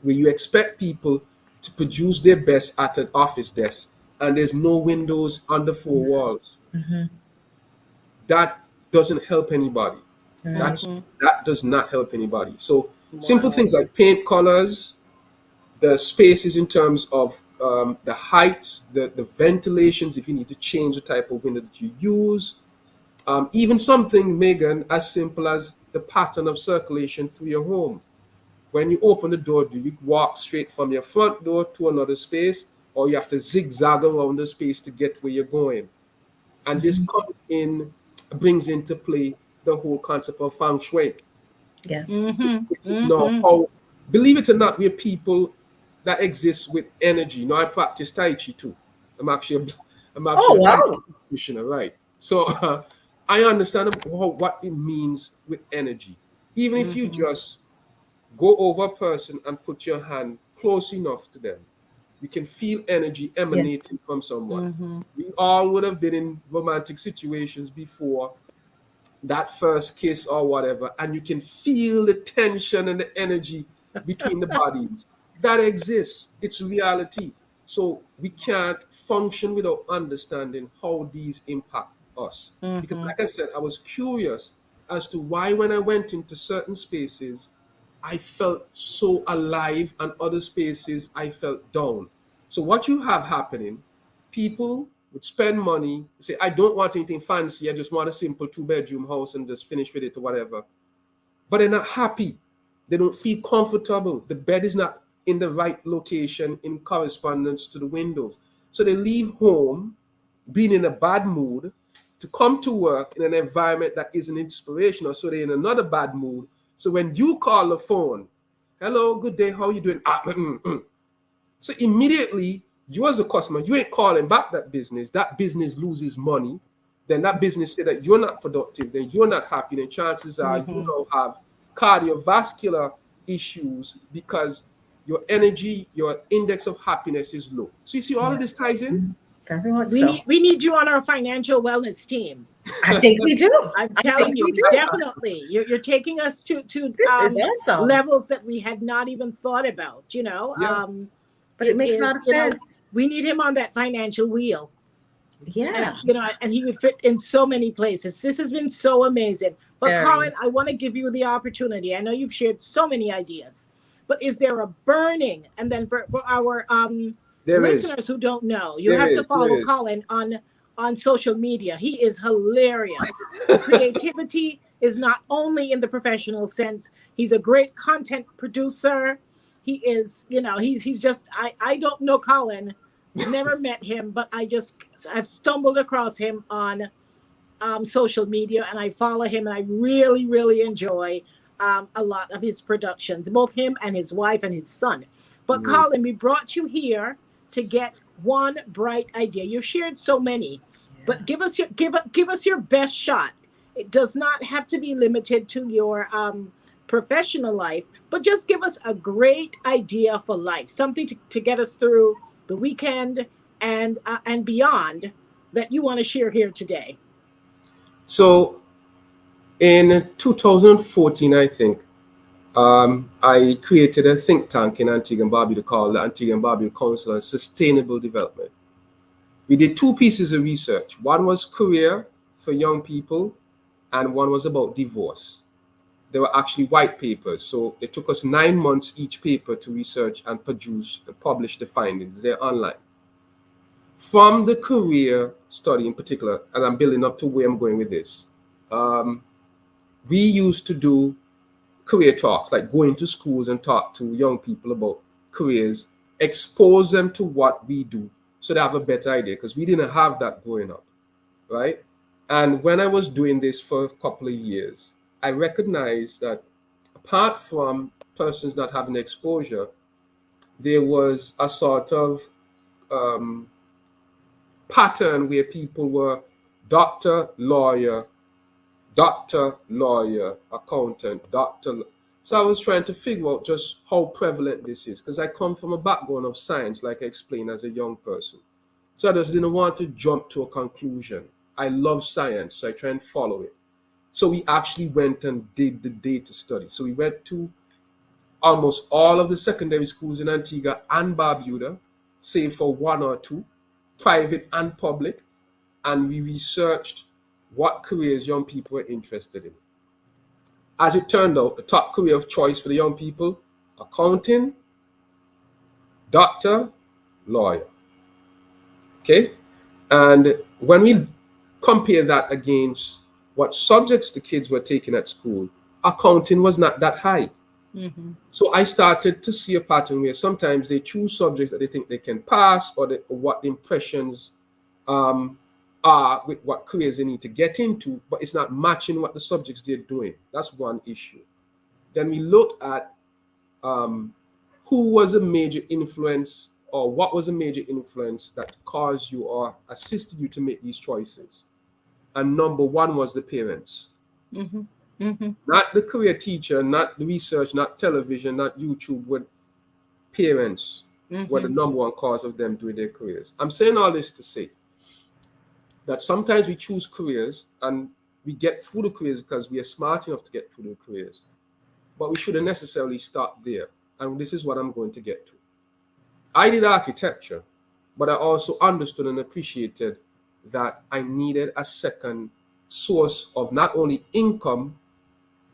where you expect people to produce their best at an office desk and there's no windows on the four walls. That doesn't help anybody. That does not help anybody. So simple things like paint colors, the spaces in terms of the heights, the ventilations, if you need to change the type of window that you use, even something, Megan, as simple as the pattern of circulation through your home. When you open the door, do you walk straight from your front door to another space, or you have to zigzag around the space to get where you're going? And this brings into play the whole concept of feng shui. Yes. Which is now how, believe it or not, we're people that exist with energy. Now I practice Tai Chi too. I'm actually a Tai Chi practitioner, right? So I understand what it means with energy. Even if you just go over a person and put your hand close enough to them, you can feel energy emanating from someone. We all would have been in romantic situations before, that first kiss or whatever, and you can feel the tension and the energy between the bodies. That exists. It's reality. So we can't function without understanding how these impact us. Because like I said, I was curious as to why when I went into certain spaces, I felt so alive, and other spaces I felt down. So what you have happening, people would spend money, say, I don't want anything fancy, I just want a simple 2-bedroom house and just finish with it or whatever. But they're not happy. They don't feel comfortable. The bed is not in the right location in correspondence to the windows. So they leave home being in a bad mood to come to work in an environment that isn't inspirational. So they're in another bad mood. So when you call the phone, hello, good day, how you doing? So immediately, you as a customer, you ain't calling back that business loses money, then that business say that you're not productive, then you're not happy, then chances are you now have cardiovascular issues because your energy, your index of happiness is low. So you see all of this ties in? Very much we need you on our financial wellness team. I think we do. I'm telling you, definitely. You're taking us to levels that we had not even thought about, you know. Yeah. But it makes a lot of sense. We need him on that financial wheel. Yeah. And, you know, and he would fit in so many places. This has been so amazing. But Colin, I want to give you the opportunity. I know you've shared so many ideas, but is there a burning? And then for our listeners who don't know, you have to follow Colin on social media. He is hilarious. Creativity is not only in the professional sense. He's a great content producer. he is, he's just, I don't know Colin, never met him, but I've stumbled across him on social media, and I follow him, and I really, really enjoy a lot of his productions, both him and his wife and his son. But Mm. Colin, we brought you here to get one bright idea. You've shared so many, Yeah. but give us your best shot. It does not have to be limited to your professional life, but just give us a great idea for life, something to get us through the weekend and beyond that you want to share here today. So in 2014, I think, I created a think tank in Antigua and Barbuda called the Antigua and Barbuda Council on Sustainable Development. We did two pieces of research. One was career for young people, and one was about divorce. They were actually white papers. So it took us 9 months each paper to research and produce and publish the findings. They're online. From the career study in particular, and I'm building up to where I'm going with this, we used to do career talks, like go into schools and talk to young people about careers, expose them to what we do so they have a better idea, because we didn't have that growing up, right? And when I was doing this for a couple of years, I recognized that apart from persons not having exposure, there was a sort of um, pattern where people were doctor, lawyer, accountant, doctor. So I was trying to figure out just how prevalent this is, because I come from a background of science, like I explained, as a young person. So I just didn't want to jump to a conclusion. I love science, so I try and follow it. So we actually went and did the data study. So we went to almost all of the secondary schools in Antigua and Barbuda, save for one or two, private and public, and we researched what careers young people were interested in. As it turned out, the top career of choice for the young people: accounting, doctor, lawyer. Okay? And when we compare that against what subjects the kids were taking at school, accounting was not that high. Mm-hmm. So I started to see a pattern where sometimes they choose subjects that they think they can pass, or what the impressions are with what careers they need to get into, but it's not matching what the subjects they're doing. That's one issue. Then we looked at who was a major influence, or what was a major influence that caused you or assisted you to make these choices. And number one was the parents. Mm-hmm. Mm-hmm. Not the career teacher, not the research, not television, not YouTube, but parents were the Mm-hmm. number one cause of them doing their careers. I'm saying all this to say that sometimes we choose careers and we get through the careers because we are smart enough to get through the careers. But we shouldn't necessarily stop there. And this is what I'm going to get to. I did architecture, but I also understood and appreciated that I needed a second source of not only income,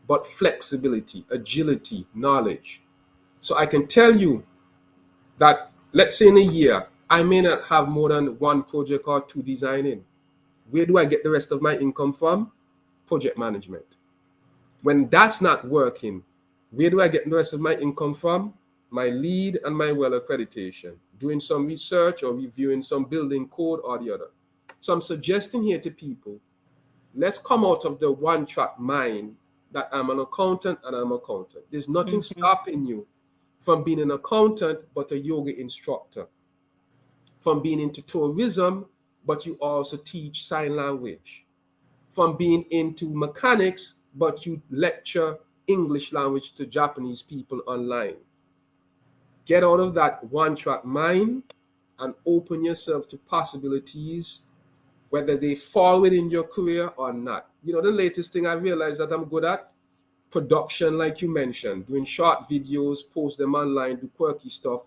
but flexibility, agility, knowledge. So I can tell you that, let's say in a year, I may not have more than one project or two designing. Where do I get the rest of my income from? Project management. When that's not working, where do I get the rest of my income from? My lead and my well accreditation, doing some research or reviewing some building code or the other. So I'm suggesting here to people, let's come out of the one track mind that I'm an accountant and I'm an accountant. There's nothing Mm-hmm. stopping you from being an accountant but a yoga instructor, from being into tourism but you also teach sign language, from being into mechanics but you lecture English language to Japanese people online. Get out of that one track mind and open yourself to possibilities, whether they fall within your career or not. You know, the latest thing I realized that I'm good at: production, like you mentioned, doing short videos, post them online, do quirky stuff.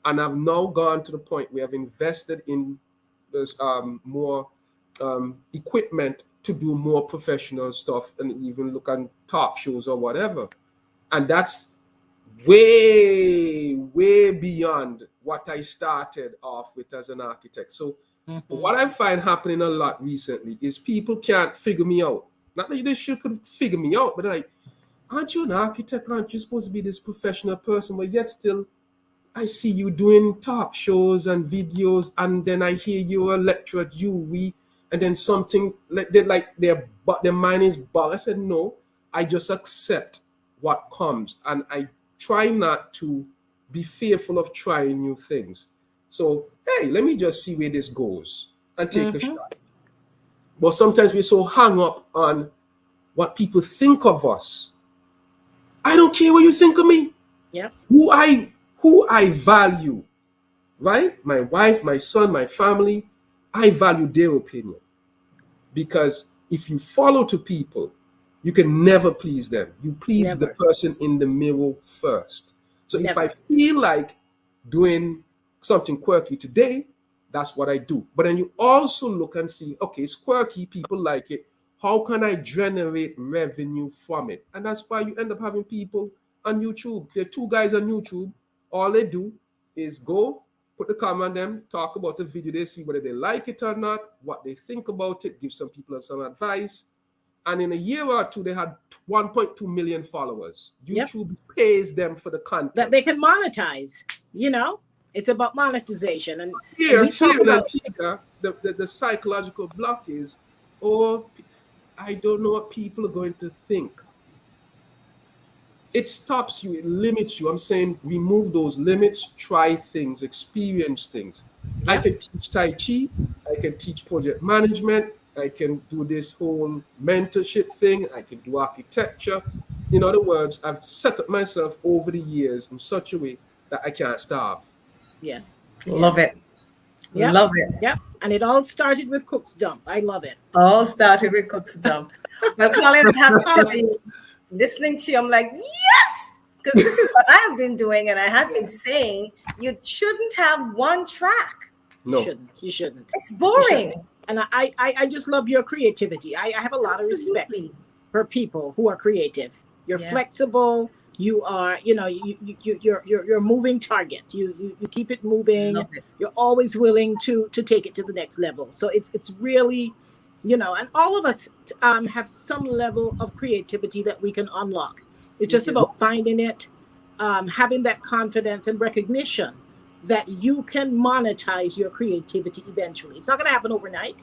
And I've now gone to the point where I've invested in this, more equipment to do more professional stuff and even look at talk shows or whatever. And that's way, way beyond what I started off with as an architect. So Mm-hmm. what I find happening a lot recently is people can't figure me out. Not that they should could figure me out, but like, aren't you an architect? Aren't you supposed to be this professional person? But yet still, I see you doing talk shows and videos, and then I hear you a lecture at UWE, and then something like their mind is bugged. I said, no, I just accept what comes, and I try not to be fearful of trying new things. So, hey, let me just see where this goes and take a shot. But sometimes we're so hung up on what people think of us. I don't care what you think of me. Yep. Who I value, right? My wife, my son, my family, I value their opinion. Because if you follow to people, you can never please them. You please the person in the mirror first. So if I feel like doing something quirky today, that's what I do. But then you also look and see, okay, it's quirky, people like it. How can I generate revenue from it? And that's why you end up having people on YouTube. There are 2 guys on YouTube. All they do is go, put the camera on them, talk about the video, they see whether they like it or not, what they think about it, give some people some advice. And in a year or 2, they had 1.2 million followers. YouTube pays them for the content. That they can monetize, It's about monetization. And here in Antigua, the psychological block is, I don't know what people are going to think. It stops you, it limits you. I'm saying remove those limits, try things, experience things. I can teach Tai Chi, I can teach project management, I can do this whole mentorship thing, I can do architecture. In other words, I've set up myself over the years in such a way that I can't starve. Yes. Love it. Yep. Love it. Yep. And it all started with Cook's Dump. I love it. All started with Cook's Dump. Well, Colin, I have to tell you, listening to you, I'm like, yes, because this is what I have been doing, and I have been saying you shouldn't have one track. No, you shouldn't. It's boring. And I just love your creativity. I have a lot of respect for people who are creative. You're flexible. You are, you're a moving target. You keep it moving. You're always willing to take it to the next level. So it's really, and all of us have some level of creativity that we can unlock. It's just about finding it, having that confidence and recognition that you can monetize your creativity eventually. It's not going to happen overnight,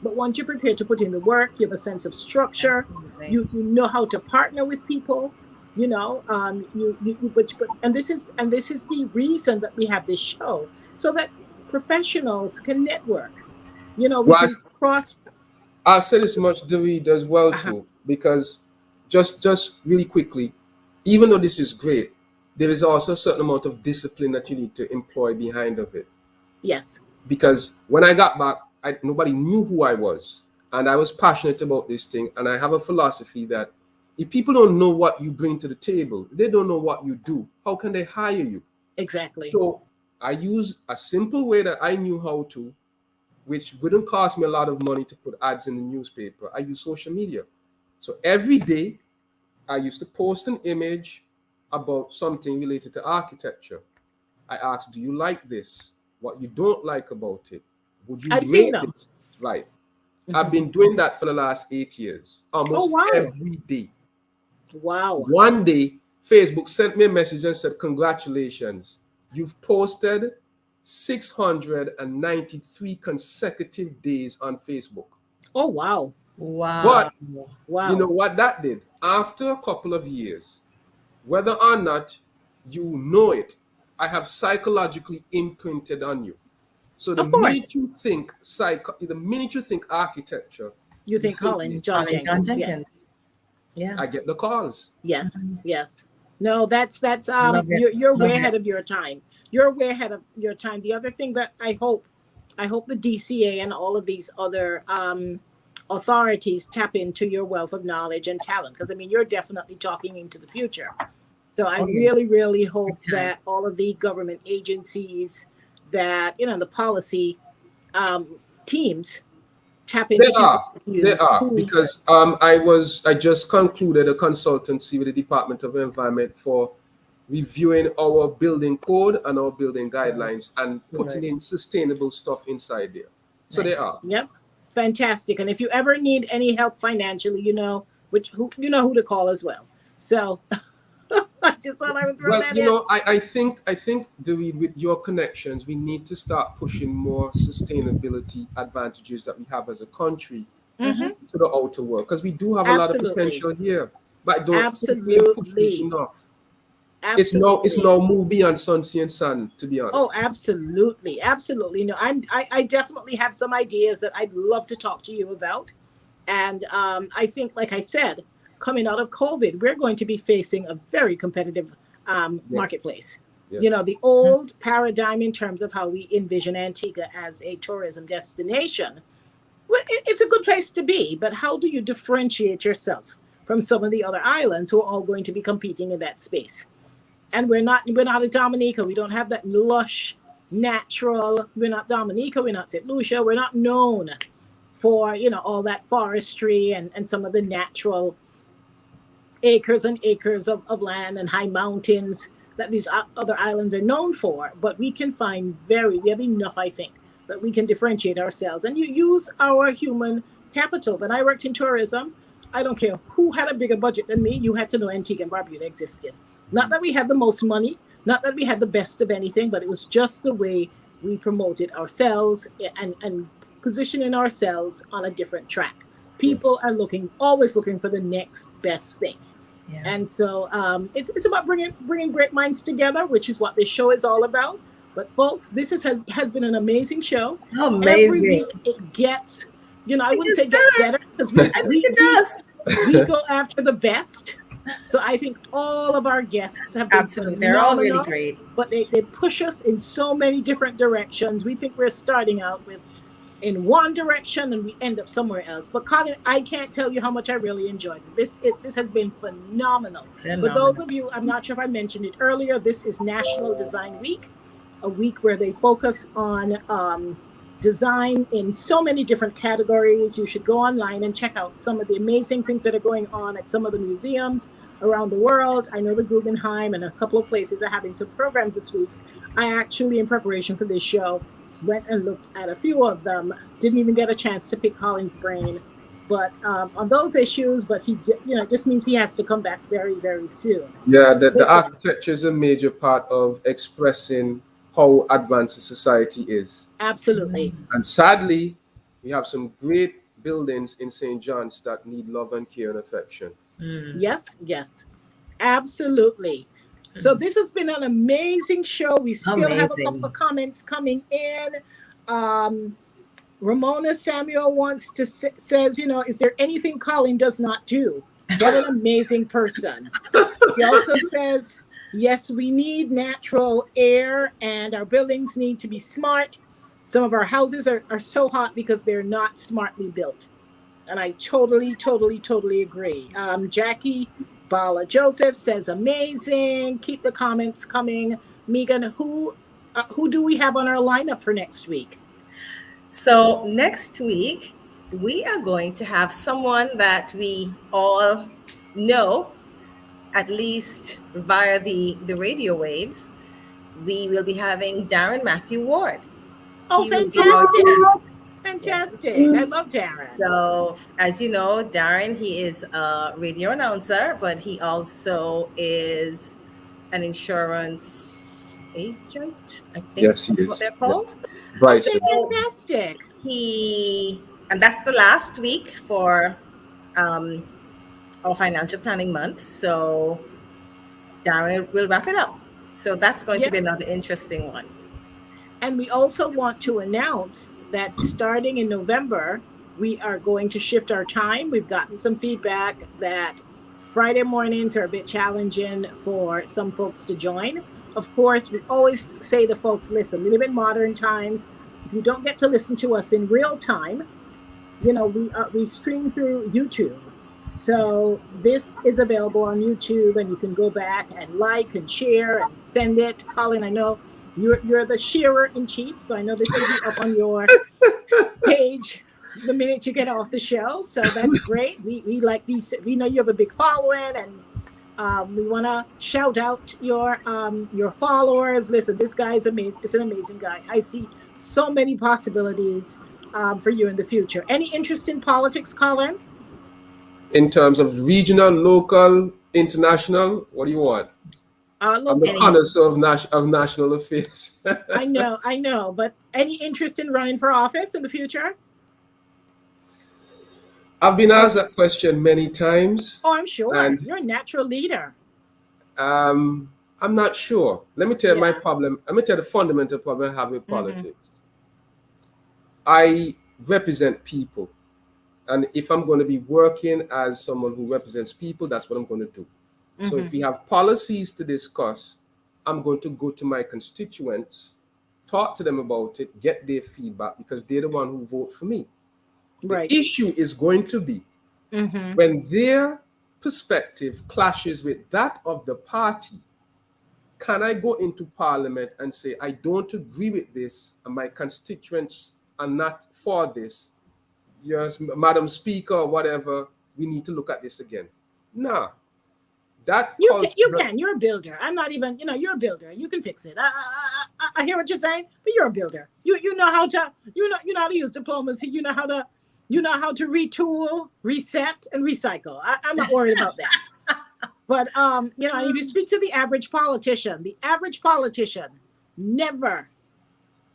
but once you're prepared to put in the work, you have a sense of structure. You know how to partner with people. And this is the reason that we have this show, so that professionals can network. We can cross. I'll say this much, David, as well too, because just really quickly, even though this is great, there is also a certain amount of discipline that you need to employ behind of it. Yes. Because when I got back, nobody knew who I was, and I was passionate about this thing, and I have a philosophy that if people don't know what you bring to the table, they don't know what you do, how can they hire you? Exactly. So I used a simple way that I knew how to, which wouldn't cost me a lot of money to put ads in the newspaper. I use social media. So every day I used to post an image about something related to architecture. I asked, do you like this? What you don't like about it? Would you rate it? Right. Mm-hmm. I've been doing that for the last 8 years, almost every day. Wow. One day, Facebook sent me a message and said, congratulations, you've posted 693 consecutive days on Facebook. Oh, wow. But you know what that did? After a couple of years, whether or not you know it, I have psychologically imprinted on you. So the minute you think architecture, you think John Jenkins. Yeah. I get the calls. Yes, yes. No, that's you're way ahead of your time. You're way ahead of your time. The other thing that I hope the DCA and all of these other authorities tap into your wealth of knowledge and talent, because you're definitely talking into the future. So I really, really hope that all of the government agencies, that the policy teams tap into. They are because I just concluded a consultancy with the Department of Environment for reviewing our building code and our building guidelines and putting in sustainable stuff inside there. So they are. Yep. Fantastic. And if you ever need any help financially, who to call as well. So I just thought I would throw Well, that you in. know, I think, David, with your connections, we need to start pushing more sustainability advantages that we have as a country Mm-hmm. to the outer world, because we do have a lot of Absolutely. potential here, but I don't think we're pushing it Absolutely. enough. It's now Absolutely. moved beyond Sunsea and Sun, to be Oh, honest. absolutely. Absolutely. No, I definitely have some ideas that I'd love to talk to you about. And I think, like I said, coming out of COVID, we're going to be facing a very competitive Yeah, marketplace. yeah, You know, the old paradigm in terms of how we envision Antigua as a tourism destination, well, it's a good place to be, but how do you differentiate yourself from some of the other islands who are all going to be competing in that space? And we're not a Dominica. We don't have that lush, natural. We're not Dominica. We're not St. Lucia. We're not known for all that forestry and some of the natural acres and acres of land and high mountains that these other islands are known for. But we have enough, I think, that we can differentiate ourselves. And you use our human capital. When I worked in tourism, I don't care who had a bigger budget than me, you had to know Antigua and Barbuda existed. Not that we had the most money, not that we had the best of anything, but it was just the way we promoted ourselves and positioning ourselves on a different track. yeah, People are always looking for the next best thing. Yeah. And so it's about bringing great minds together, which is what this show is all about. But folks, has been an amazing show. Every Amazing. week it gets, I I think wouldn't it's say get better. better, because I think it does. we go after the best. So I think all of our guests have been Absolutely. They're all really phenomenal, great. but they push us in so many different directions. We think we're starting out with in one direction and we end up somewhere else. But Colin, I can't tell you how much I really enjoyed it. This has been phenomenal. For those Phenomenal. of you, I'm not sure if I mentioned it earlier, this is National Design Week, a week where they focus on design in so many different categories. You should go online and check out some of the amazing things that are going on at some of the museums around the world. I know the Guggenheim and a couple of places are having some programs this week. I actually, in preparation for this show, went and looked at a few of them. Didn't even get a chance to pick Colin's brain, but on those issues. But he did, just means he has to come back very, very soon. yeah. The Listen, architecture is a major part of expressing how advanced a society is. absolutely. And sadly, we have some great buildings in St. John's that need love and care and affection. Yes, yes, absolutely. So this has been an amazing show. We still have a couple Amazing. of comments coming in. Ramona Samuel says, is there anything Colin does not do? What an amazing person. He also says, yes, we need natural air and our buildings need to be smart. Some of our houses are so hot because they're not smartly built. And I totally, totally, totally agree. Jackie Bala Joseph says, amazing. Keep the comments coming. Megan, who do we have on our lineup for next week? So next week, we are going to have someone that we all know, at least via the radio waves. We will be having Darren Matthew Ward. Oh, He will be fantastic. on. Fantastic. I love Darren. So, as you know, Darren, he is a radio announcer, but he also is an insurance agent. I think Yes, he that's what is. they're called. Right. Okay, fantastic. And that's the last week for our financial planning month. So Darren will wrap it up. So that's going to be another interesting one. And we also want to announce that starting in November, we are going to shift our time. We've gotten some feedback that Friday mornings are a bit challenging for some folks to join. Of course, we always say to folks, listen, we live in modern times. If you don't get to listen to us in real time, we stream through YouTube. So this is available on YouTube, and you can go back and like and share and send it. Colin, I know you're the sharer in chief, so I know this will be up on your page the minute you get off the show. So that's great. We like these. We know you have a big following, and we want to shout out your followers. Listen, this guy is amazing. It's an amazing guy. I see so many possibilities for you in the future. Any interest in politics, Colin? In terms of regional, local, International? What do you want? I'm the Local. connoisseur of national affairs. I know. But any interest in running for office in the future? I've been asked that question many times. Oh, I'm sure. And You're a natural leader. I'm not sure. Let me tell you my Yeah. problem. Let me tell you the fundamental problem I have with Mhm. politics. I represent people. And if I'm going to be working as someone who represents people, that's what I'm going to do. So if we have policies to discuss, I'm going to go to my constituents, talk to them about it, get their feedback, because they're the one who vote for me. Right. The issue is going to be when their perspective clashes with that of the party. Can I go into parliament and say, I don't agree with this, and my constituents are not for this? Yes, Madam Speaker, or whatever, we need to look at this again. No. That You culture, can. You're a builder. I'm not even. You're a builder. You can fix it. I hear what you're saying, but you're a builder. You know how to. You know how to use diplomacy. You know how to retool, reset, and recycle. I'm not worried about that. But if you speak to the average politician never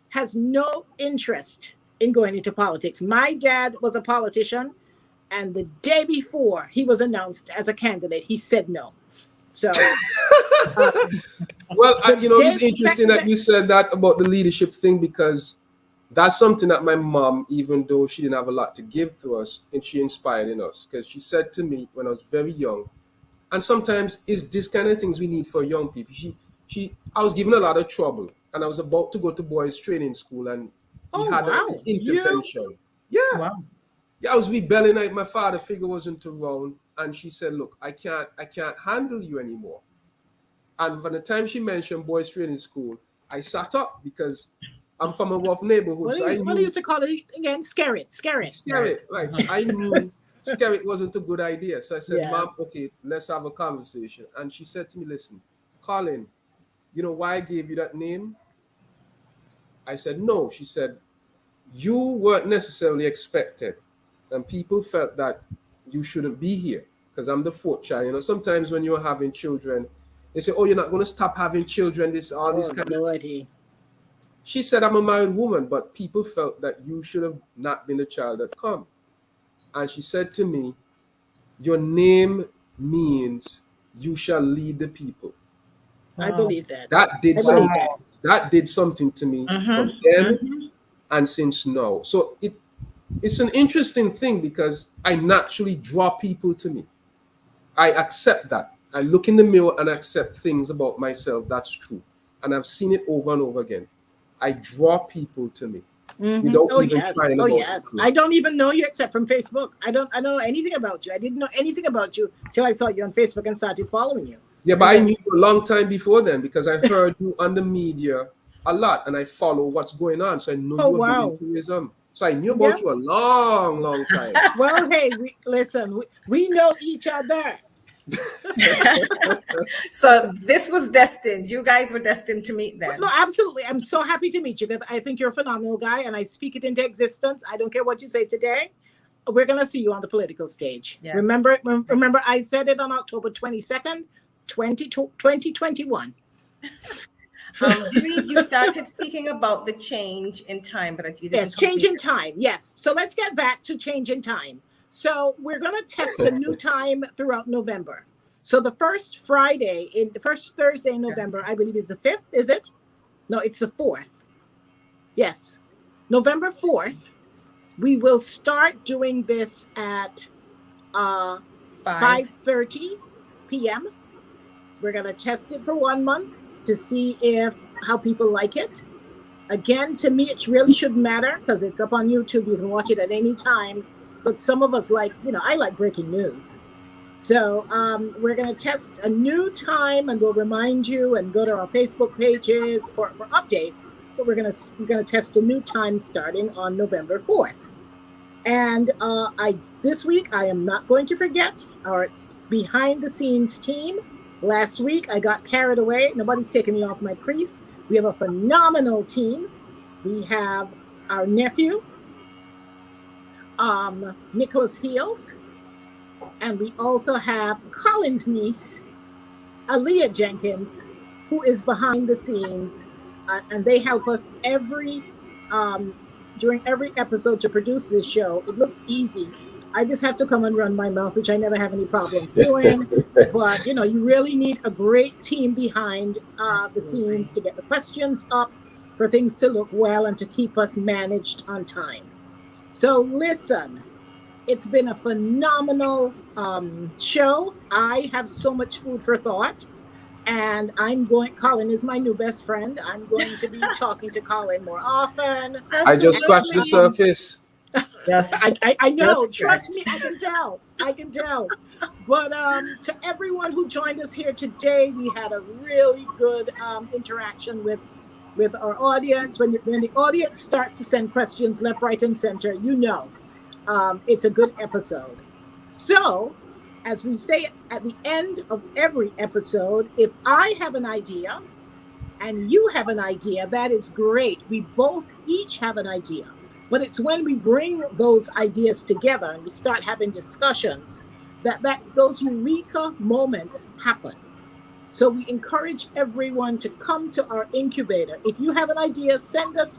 has no interest in going into politics. My dad was a politician, and the day before he was announced as a candidate, he said no. So, well, it's interesting that you said that about the leadership thing, because that's something that my mom, even though she didn't have a lot to give to us, and she inspired in us, because she said to me when I was very young, and sometimes it's this kind of things we need for young people. I was given a lot of trouble, and I was about to go to boys training school, and we had an intervention. Yeah. Wow. Yeah, I was rebelling. My father figure wasn't around, and she said, "Look, I can't handle you anymore." And from the time she mentioned boys training school, I sat up, because I'm from a rough neighborhood. What do you used to call it again? Scare it. Right. So I knew scare it wasn't a good idea. So I said, Yeah. Mom, okay, let's have a conversation. And she said to me, listen, Colin, you know why I gave you that name? I said, no. She said, you weren't necessarily expected. And people felt that you shouldn't be here, because I'm the fourth child. Sometimes when you're having children, they say, oh, you're not going to stop having children, this kind of. She said, I'm a married woman, but people felt that you should have not been the child that come. And she said to me, your name means you shall lead the people. Wow. I believe that. That did something to me from then and since now. So it's an interesting thing, because I naturally draw people to me. I accept that. I look in the mirror and accept things about myself. That's true. And I've seen it over and over again. I draw people to me. Without even trying about it. I don't even know you except from Facebook. I don't know anything about you. I didn't know anything about you till I saw you on Facebook and started following you. Yeah, but I knew you a long time before then, because I heard you on the media a lot, and I follow what's going on. So I know you were doing tourism. So I knew about you a long, long time. Well, hey, we know each other. So this was destined. You guys were destined to meet then. No, absolutely. I'm so happy to meet you, because I think you're a phenomenal guy, and I speak it into existence. I don't care what you say today. We're going to see you on the political stage. Yes. Remember, I said it on October 22nd, 2021. You started speaking about the change in time, but you didn't. Yes, change in time. Yes. So let's get back to change in time. So we're going to test the new time throughout November. So the first Thursday in November, I believe is the 5th, is it? No, it's the 4th. Yes. November 4th, we will start doing this at 5:30 p.m. We're going to test it for 1 month to see how people like it. Again, to me, it really shouldn't matter, because it's up on YouTube. You can watch it at any time. But some of us I like breaking news. So we're going to test a new time, and we'll remind you and go to our Facebook pages for updates. But we're going to test a new time starting on November 4th. And this week, I am not going to forget our behind the scenes team. Last week, I got carried away. Nobody's taking me off my crease. We have a phenomenal team. We have our nephew, Nicholas Heels, And we also have Colin's niece, Aaliyah Jenkins, who is behind the scenes, and they help us um, during every episode to produce this show. It looks easy. I just have to come and run my mouth, which I never have any problems doing. But you really need a great team behind the Absolutely. scenes to get the questions up, for things to look well, and to keep us managed on time. So listen, it's been a phenomenal show. I have so much food for thought. And Colin is my new best friend. I'm going to be talking to Colin more often. I just scratched the Absolutely. surface. Yes. I know. Just Trust stretched. me, I can tell. I can tell. But to everyone who joined us here today, we had a really good interaction with our audience. When the audience starts to send questions left, right, and center, it's a good episode. So, as we say at the end of every episode, if I have an idea and you have an idea, that is great. We both each have an idea. But it's when we bring those ideas together and we start having discussions that those eureka moments happen. So we encourage everyone to come to our incubator. If you have an idea,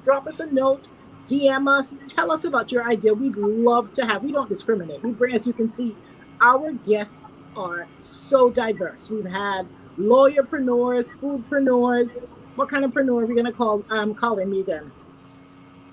drop us a note, DM us, tell us about your idea. We'd love to we don't discriminate. As you can see, our guests are so diverse. We've had lawyerpreneurs, foodpreneurs. What kind of preneur are we going to call in, Megan?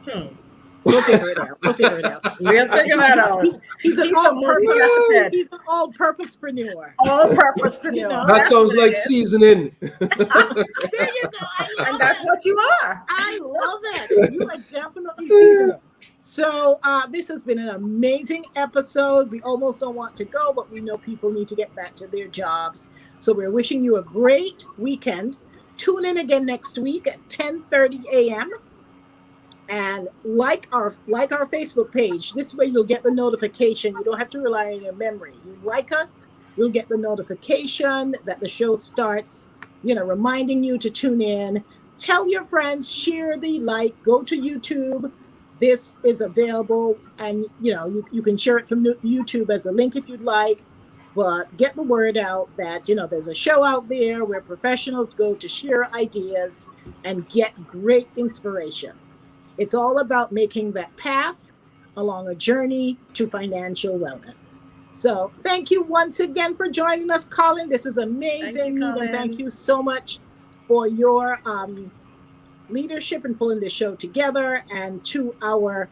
Hmm. We'll figure it out. We'll figure it out. We'll figure that out. He's an He's a all-purpose. multifaceted. He's an all-purposepreneur. All-purpose You know? That That's sounds what it like is. seasoning. There you go. I love And that's it. what you are. I love it. You are definitely seasonal. So this has been an amazing episode. We almost don't want to go, but we know people need to get back to their jobs. So we're wishing you a great weekend. Tune in again next week at 10:30 a.m. and like our Facebook page. This way you'll get the notification. You don't have to rely on your memory. You like us, you'll get the notification that the show starts, reminding you to tune in. Tell your friends, share the go to YouTube. This is available, and you can share it from YouTube as a link if you'd like. But get the word out that there's a show out there where professionals go to share ideas and get great inspiration. It's all about making that path along a journey to financial wellness. So thank you once again for joining us, Colin. This was amazing. Thank you, Colin. Thank you so much for your leadership in pulling this show together, and to our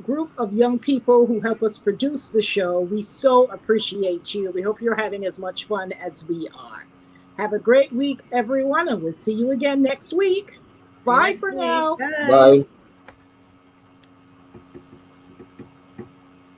group of young people who help us produce the show. We so appreciate you. We hope you're having as much fun as we are. Have a great week, everyone, and we'll see you again next week. Bye for now. Bye. Bye.